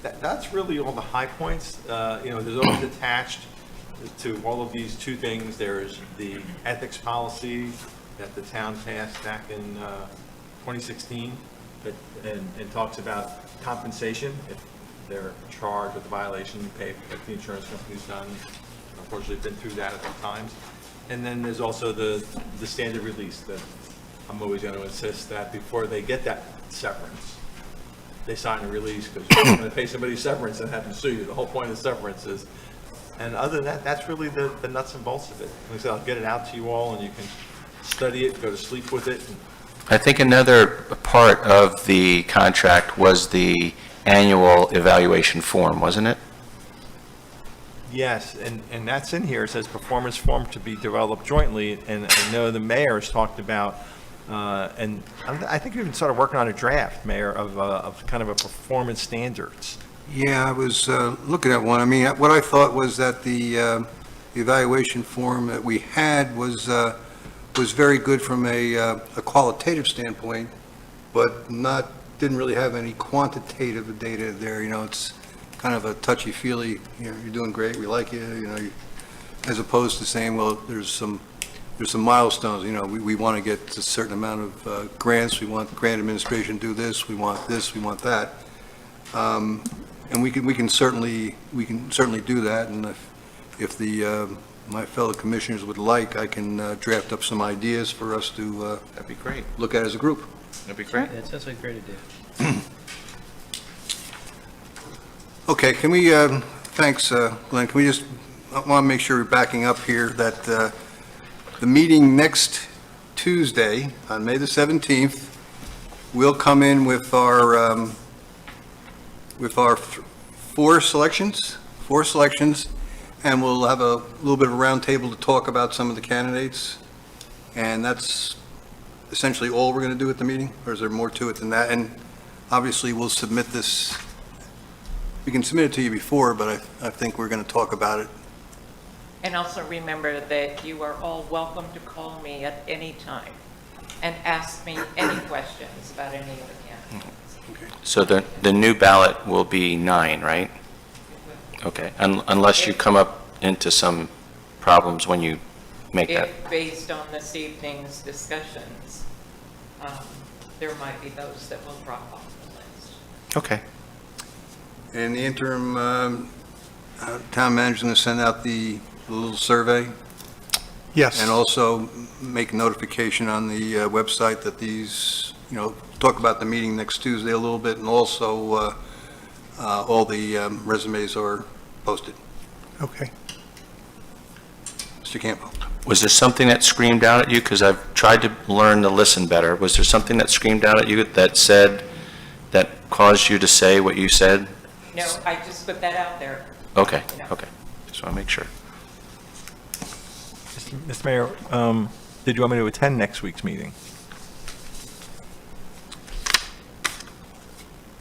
that's really all the high points. There's always attached to all of these two things. There's the ethics policy that the town passed back in 2016 and talks about compensation. If they're charged with a violation, you pay like the insurance company's done. Unfortunately, been through that a few times. And then there's also the standard release that I'm always going to insist that before they get that severance, they sign a release, because you're not going to pay somebody severance and have them sue you. The whole point of severance is, and other than that, that's really the nuts and bolts of it. Like I said, I'll get it out to you all and you can study it, go to sleep with it. I think another part of the contract was the annual evaluation form, wasn't it? Yes, and that's in here. It says performance form to be developed jointly, and I know the mayor has talked about, and I think you even started working on a draft, Mayor, of kind of a performance standards. Yeah, I was looking at one. What I thought was that the evaluation form that we had was very good from a qualitative standpoint, but didn't really have any quantitative data there. It's kind of a touchy-feely, you're doing great, we like you, as opposed to saying, well, there's some milestones, we want to get a certain amount of grants, we want the grant administration to do this, we want that. And we can certainly do that, and if my fellow commissioners would like, I can draft up some ideas for us to That'd be great. look at as a group. That'd be great. That sounds like a great idea. Okay, can we, thanks, Glenn, can we just, I want to make sure we're backing up here, that the meeting next Tuesday, on May the 17th, we'll come in with our four selections, and we'll have a little bit of a roundtable to talk about some of the candidates, and that's essentially all we're going to do at the meeting, or is there more to it than that? And obviously, we'll submit this. We can submit it to you before, but I think we're going to talk about it. And also remember that you are all welcome to call me at any time and ask me any questions about any of the candidates. So the new ballot will be 9, right? Okay, unless you come up into some problems when you make that. If, based on this evening's discussions, there might be those that will drop off the list. Okay. In the interim, town manager's going to send out the little survey, Yes. and also make notification on the website that these, talk about the meeting next Tuesday a little bit, and also all the resumes are posted. Okay. Mr. Mr. Campbell. Was there something that screamed out at you? Because I've tried to learn to listen better. Was there something that screamed out at you that said, that caused you to say what you said? No, I just put that out there. Okay, okay. Just want to make sure. Mr. Mayor, did you want me to attend next week's meeting?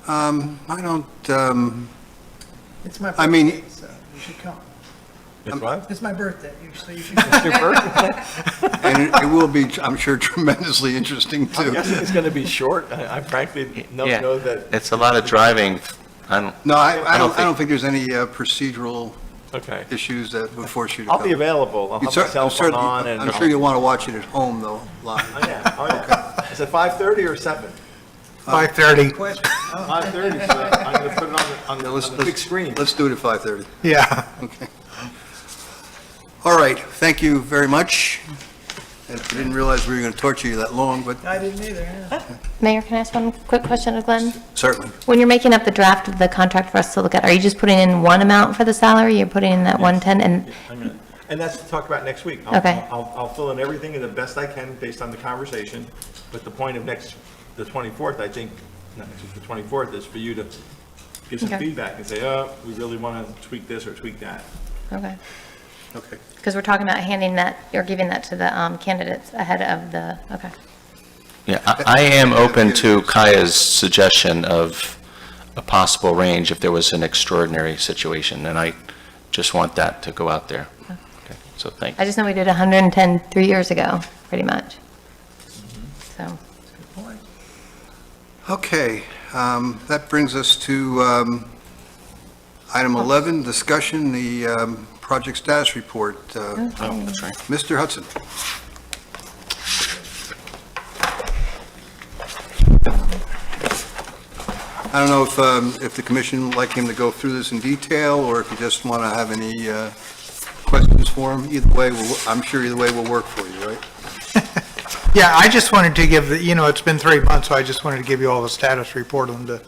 I don't, It's my I mean- birthday, so you should come. It's what? It's my birthday, so you should come. Your birthday? and it will be, I'm sure, tremendously interesting, I'm too. guessing it's going to be short. I frankly don't Yeah. know that. It's a lot of driving. I don't, No, I don't don't think there's any procedural Okay. issues that would force you to I'll come. be available. I'll You have cer- my cell phone on and. I'm sure you'll want to watch it at home, though, live. Oh, yeah, oh, yeah. Is it 5:30 or 7? 5:30, 5:30, so I'm going to put it on the big screen. Let's do it at 5:30. yeah. Okay. All right, thank you very much. And I didn't realize we were going to torture you that long, but I didn't either, yeah. Mayor, can I ask one quick question of Glenn? certainly. When you're making up the draft of the contract for us to look at, are you just putting in one amount for the salary? You're putting in that 110 and, And that's to talk about next week. Okay. I'll fill in everything in the best I can based on the conversation, but the point of the 24th, I think, not next week, the 24th, is for you to give some Okay. feedback and say, oh, we really want to tweak this or tweak that. okay. Okay. Because we're talking about handing that, or giving that to the candidates ahead of the, okay. yeah, I am open to Kaya's suggestion of a possible range if there was an extraordinary situation, and I just want that to go out there. Okay, so thank you. I just know we did 110 3 years ago, pretty much. So, Okay, that brings us to item 11, discussion, the project status report. Oh, that's right. Mr. Hudson. I don't know if the commission would like him to go through this in detail, or if you just want to have any questions for him. Either way, I'm sure either way will work for you, right? Yeah, I just wanted to give, it's been 3 months, so I just wanted to give you all the status report on the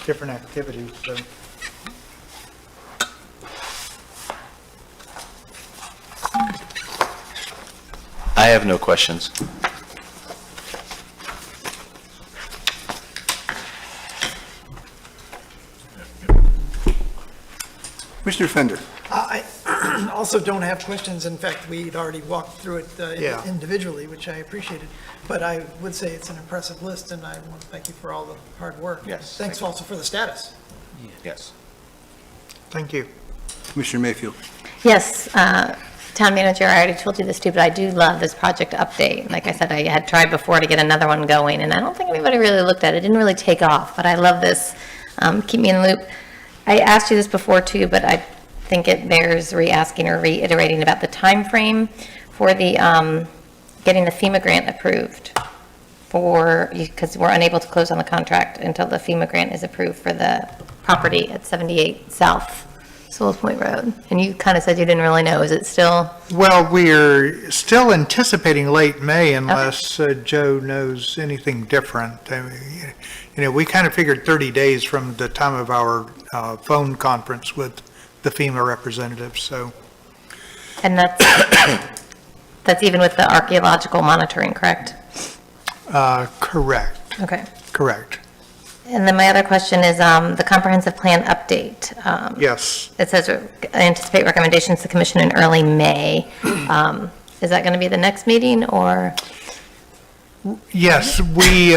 different activities, so. I have no questions. Commissioner Fender. I also don't have questions. In fact, we'd already walked through it Yeah. individually, which I appreciated. But I would say it's an impressive list, and I want to thank you for all the hard work. Yes, Thanks also for the status. Yes. Thank you. Commissioner Mayfield. yes, Town Manager, I already told you this too, but I do love this project update. Like I said, I had tried before to get another one going, and I don't think anybody really looked at it. It didn't really take off, but I love this. Keep me in the loop. I asked you this before too, but I think it bears re-asking or reiterating about the time frame for the, getting the FEMA grant approved because we're unable to close on the contract until the FEMA grant is approved for the property at 78 South Sewalls Point Road. And you kind of said you didn't really know. Is it still? Well, we're still anticipating late May unless Joe knows anything different. I mean, we kind of figured 30 days from the time of our phone conference with the FEMA representatives, so. And that's even with the archaeological monitoring, correct? Correct, Okay. correct. And then my other question is the comprehensive plan update. Yes. It says anticipate recommendations to commission in early May. Is that going to be the next meeting or? Yes, we,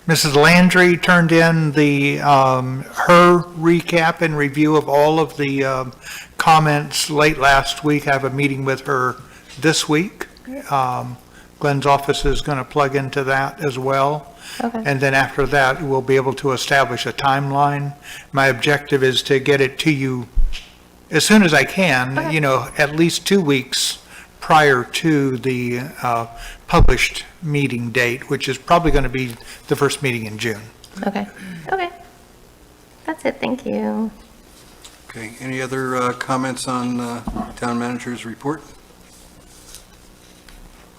Mrs. Landry turned in her recap and review of all of the comments late last week. I have a meeting with her this week. Glenn's office is going to plug into that as well. Okay. And then after that, we'll be able to establish a timeline. My objective is to get it to you as soon as I can, at least 2 weeks prior to the published meeting date, which is probably going to be the first meeting in June. Okay. Okay. That's it. Thank you. Okay, any other comments on town manager's report?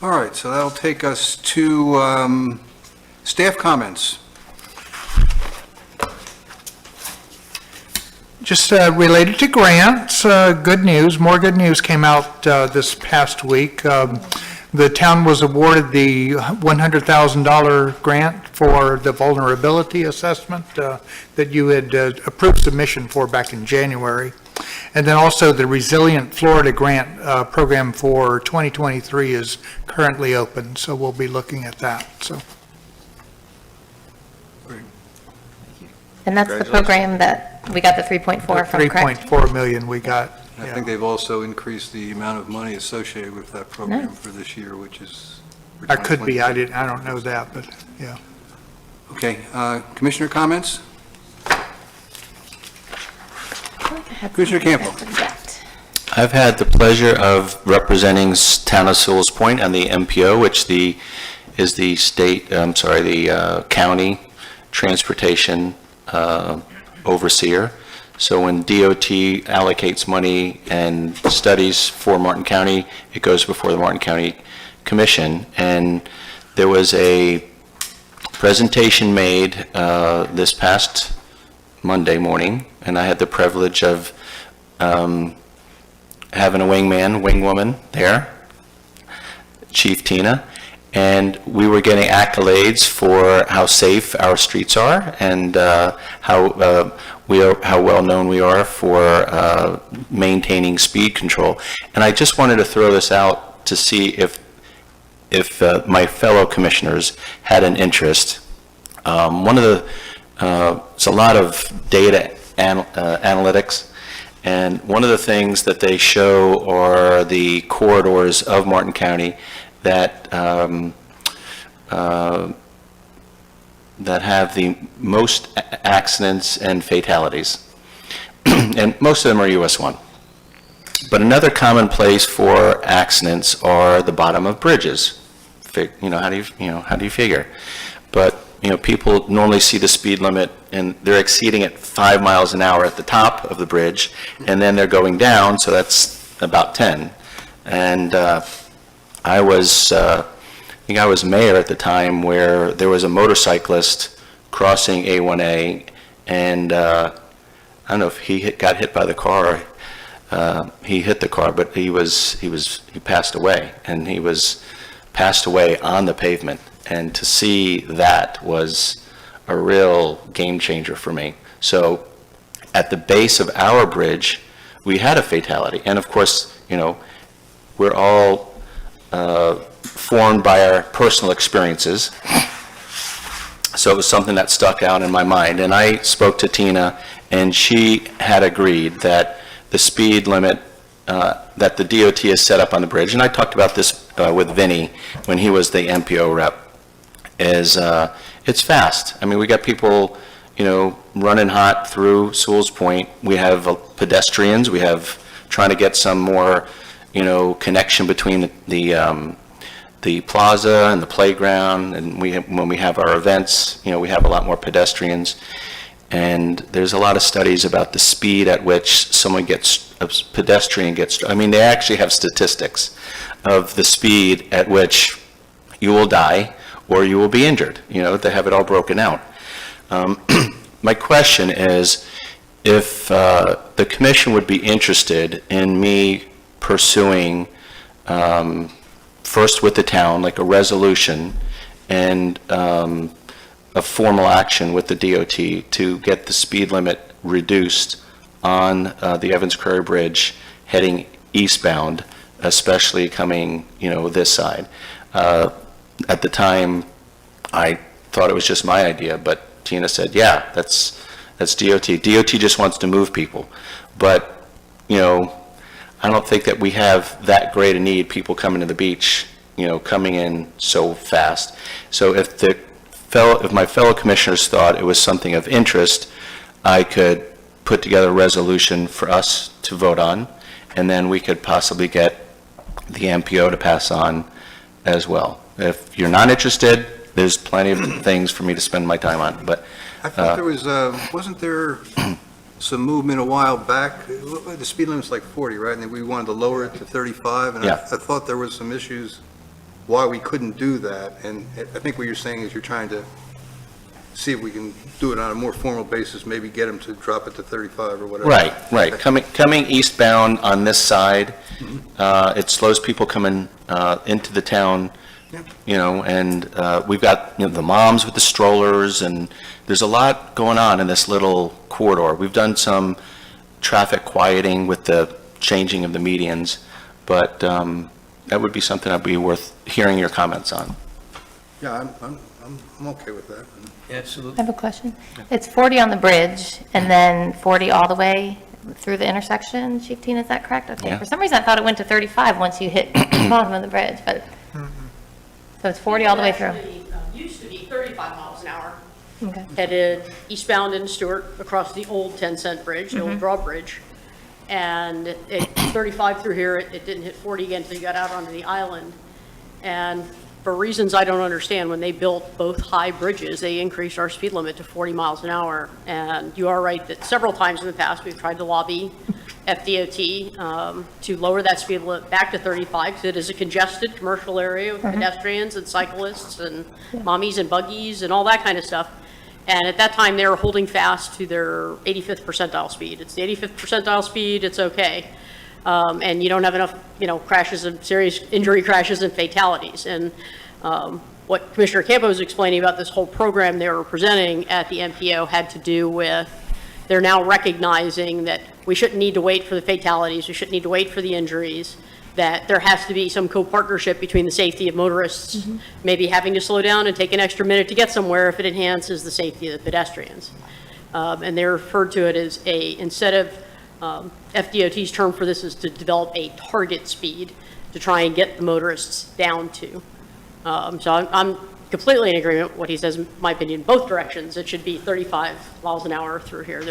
All right, so that'll take us to staff comments. Just related to grants, good news, more good news came out this past week. The town was awarded the $100,000 grant for the vulnerability assessment that you had approved submission for back in January. And then also the Resilient Florida Grant program for 2023 is currently open, so we'll be looking at that, so. And that's the program that we got the 3.4 from, correct? 3.4 million we got. I yeah. think they've also increased the amount of money associated with that program Nice. for this year, which is. for That could be, 2022. I don't know that, but, yeah. Okay, Commissioner comments? Commissioner Campbell. I've had the pleasure of representing Town of Sewalls Point and the MPO, which is the state, the county transportation overseer. So when DOT allocates money and studies for Martin County, it goes before the Martin County Commission. And there was a presentation made this past Monday morning, and I had the privilege of having a wingwoman there, Chief Tina, and we were getting accolades for how safe our streets are and how well known we are for maintaining speed control. And I just wanted to throw this out to see if my fellow commissioners had an interest. It's a lot of data analytics, and one of the things that they show are the corridors of Martin County that that have the most accidents and fatalities, and most of them are US 1. But another common place for accidents are the bottom of bridges. How do you figure? But people normally see the speed limit and they're exceeding it 5 miles an hour at the top of the bridge, and then they're going down, so that's about 10. And I think I was mayor at the time where there was a motorcyclist crossing A1A, and I don't know if he got hit by the car. He hit the car, but he passed away, and he was passed away on the pavement. And to see that was a real game changer for me. So at the base of our bridge, we had a fatality. And of course, we're all formed by our personal experiences. So it was something that stuck out in my mind. And I spoke to Tina, and she had agreed that the speed limit that the DOT has set up on the bridge, and I talked about this with Vinny when he was the MPO rep, is it's fast. I mean, we got people, running hot through Sewalls Point. We have pedestrians. We have trying to get some more, connection between the plaza and the playground. And when we have our events, we have a lot more pedestrians. And there's a lot of studies about the speed at which a pedestrian gets, they actually have statistics of the speed at which you will die or you will be injured. They have it all broken out. My question is, if the commission would be interested in me pursuing, first with the town, like a resolution, and a formal action with the DOT to get the speed limit reduced on the Evans Prairie Bridge heading eastbound, especially coming, this side. At the time, I thought it was just my idea, but Tina said, yeah, that's DOT. DOT just wants to move people. But, I don't think that we have that great a need, people coming to the beach, coming in so fast. So if my fellow commissioners thought it was something of interest, I could put together a resolution for us to vote on, and then we could possibly get the MPO to pass on as well. If you're not interested, there's plenty of things for me to spend my time on, but... I thought there was, wasn't there some movement a while back? The speed limit's like 40, right? And then we wanted to lower it to 35, and Yeah. I thought there was some issues why we couldn't do that. And I think what you're saying is you're trying to see if we can do it on a more formal basis, maybe get them to drop it to 35 or whatever. Right. Coming eastbound on this side, it slows people coming into the town, and we've got, the moms with the strollers, and there's a lot going on in this little corridor. We've done some traffic quieting with the changing of the medians, but that would be something that'd be worth hearing your comments on. Yeah, I'm okay with that. Absolutely. I have a question. It's 40 on the bridge and then 40 all the way through the intersection, Chief Tina, is that correct? Okay. Yeah. For some reason, I thought it went to 35 once you hit the bottom of the bridge, but, so it's 40 all the way through. Actually, used to be 35 miles an hour, Okay. headed eastbound in Stewart across the old 10-cent bridge, the old drawbridge. And it 35 through here, it didn't hit 40 again until you got out onto the island. And for reasons I don't understand, when they built both high bridges, they increased our speed limit to 40 miles an hour. And you are right that several times in the past, we've tried to lobby FDOT to lower that speed limit back to 35, because it is a congested commercial area with pedestrians and cyclists and mommies and buggies and all that kind of stuff. And at that time, they were holding fast to their 85th percentile speed. It's the 85th percentile speed, it's okay. And you don't have enough, crashes and serious injury crashes and fatalities. And what Commissioner Campo was explaining about this whole program they were presenting at the MPO had to do with, they're now recognizing that we shouldn't need to wait for the fatalities, we shouldn't need to wait for the injuries, that there has to be some co-partnership between the safety of motorists, maybe having to slow down and take an extra minute to get somewhere if it enhances the safety of the pedestrians. And they referred to it as instead of FDOT's term for this is to develop a target speed to try and get the motorists down to. So I'm completely in agreement with what he says, in my opinion, both directions. It should be 35 miles an hour through here.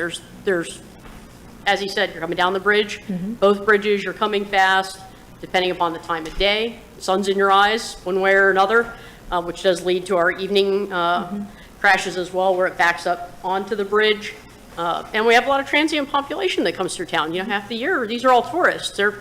There's, as he said, you're coming down the bridge, both bridges, you're coming fast, depending upon the time of day. The sun's in your eyes, one way or another, which does lead to our evening crashes as well, where it backs up onto the bridge. And we have a lot of transient population that comes through town, half the year. These are all tourists. They're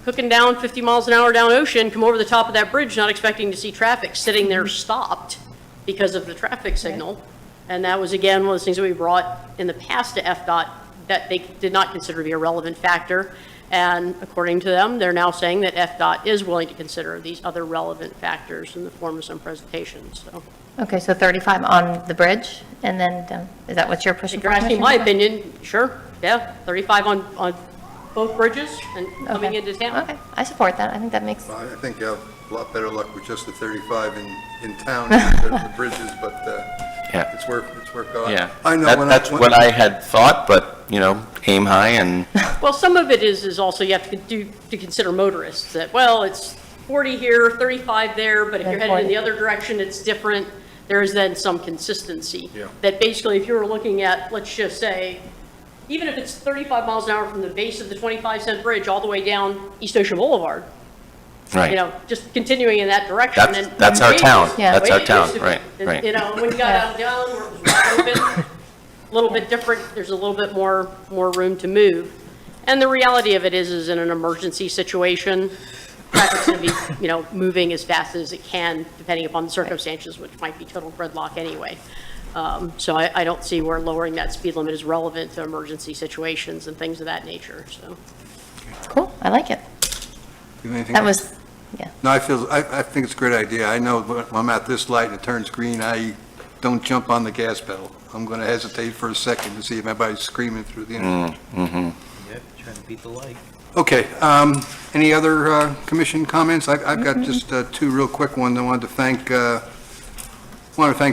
cooking down 50 miles an hour down Ocean, come over the top of that bridge, not expecting to see traffic, sitting there stopped because of the traffic signal. And that was, again, one of those things that we brought in the past to FDOT that they did not consider to be a relevant factor. And according to them, they're now saying that FDOT is willing to consider these other relevant factors in the form of some presentations, so. Okay, so 35 on the bridge, and then, is that what you're pushing If for? you're asking my Commissioner? opinion, sure, yeah, 35 on both bridges and coming Okay. into town. Okay, I support that. I think that makes, I think you have a lot better luck with just the 35 in town instead of the bridges, but Yeah. it's worth going. Yeah. I know. That's what I had thought, but, aim high and, Well, some of it is also you have to consider motorists, that, well, it's 40 here, 35 there, but if you're And headed in 40. the other direction, it's different. There is then some consistency. Yeah. That basically, if you were looking at, let's just say, even if it's 35 miles an hour from the base of the 25-cent bridge all the way down East Ocean Boulevard, right. just continuing in that direction. and That's our town. Yeah. That's way our it town, used to be. right, And, right. when you got out of town, where it was wide open, a little bit different, there's a little bit more room to move. And the reality of it is in an emergency situation, traffic's going to be, moving as fast as it can, depending upon the circumstances, which might be total gridlock anyway. So I don't see where lowering that speed limit is relevant to emergency situations and things of that nature, so. cool, I like it. You have anything That else? was, yeah. No, I think it's a great idea. I know when I'm at this light and it turns green, I don't jump on the gas pedal. I'm going to hesitate for a second to see if anybody's screaming through the intersection. Yep, trying to beat the light. Okay, any other commission comments? I've got just two real quick ones. I want to thank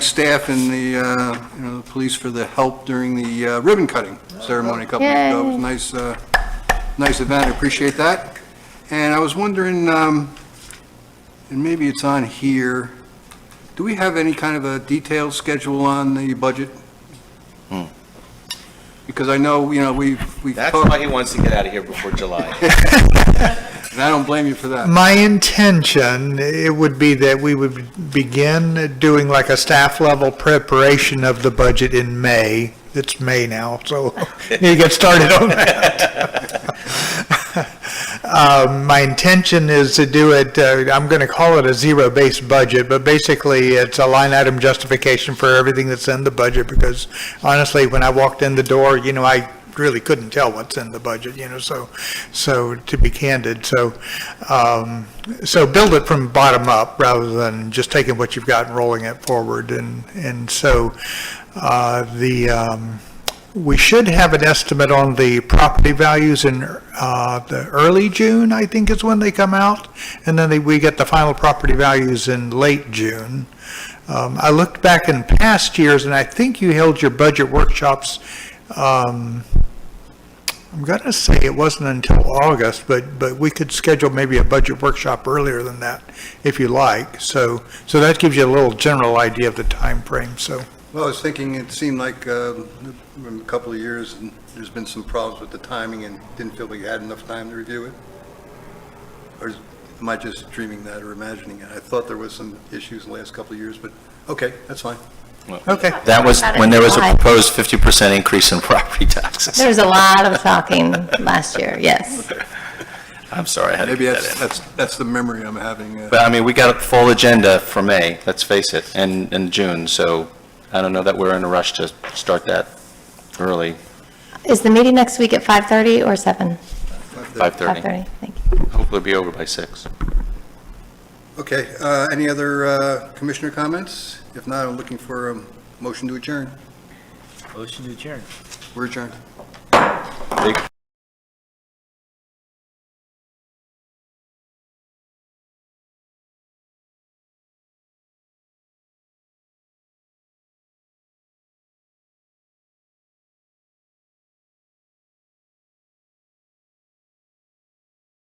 staff and the police for the help during the ribbon cutting ceremony a couple weeks ago. It was a nice event. I appreciate that. And I was wondering, and maybe it's on here, do we have any kind of a detailed schedule on the budget? Because I know, we've That's talked, why he wants to get out of here before July. and I don't blame you for that. My intention, it would be that we would begin doing like a staff level preparation of the budget in May. It's May now, so you get started on that. My intention is to do it, I'm going to call it a zero-based budget, but basically it's a line item justification for everything that's in the budget, because honestly, when I walked in the door, I really couldn't tell what's in the budget, so to be candid, so build it from bottom up rather than just taking what you've got and rolling it forward, and so we should have an estimate on the property values in the early June, I think is when they come out, and then we get the final property values in late June. I looked back in past years, and I think you held your budget workshops, I'm going to say it wasn't until August, but we could schedule maybe a budget workshop earlier than that, if you like. So that gives you a little general idea of the time frame. So. Well, I was thinking, it seemed like in a couple of years, there's been some problems with the timing and didn't feel we had enough time to review it? Or am I just dreaming that or imagining it? I thought there was some issues the last couple of years, but, okay, that's fine. Okay. That was when there was a proposed 50% increase in property taxes. There was a lot of talking last year, yes. I'm sorry, I had to Maybe get that in. that's the memory I'm having. But I mean, we got a full agenda for May, let's face it, and June, so I don't know that we're in a rush to start that early. Is the meeting next week at 5:30 or 7? 5:30. 5:30, thank you. Hopefully it'll be over by 6. Okay, any other commissioner comments? If not, I'm looking for a motion to adjourn. Motion to adjourn. We're adjourned.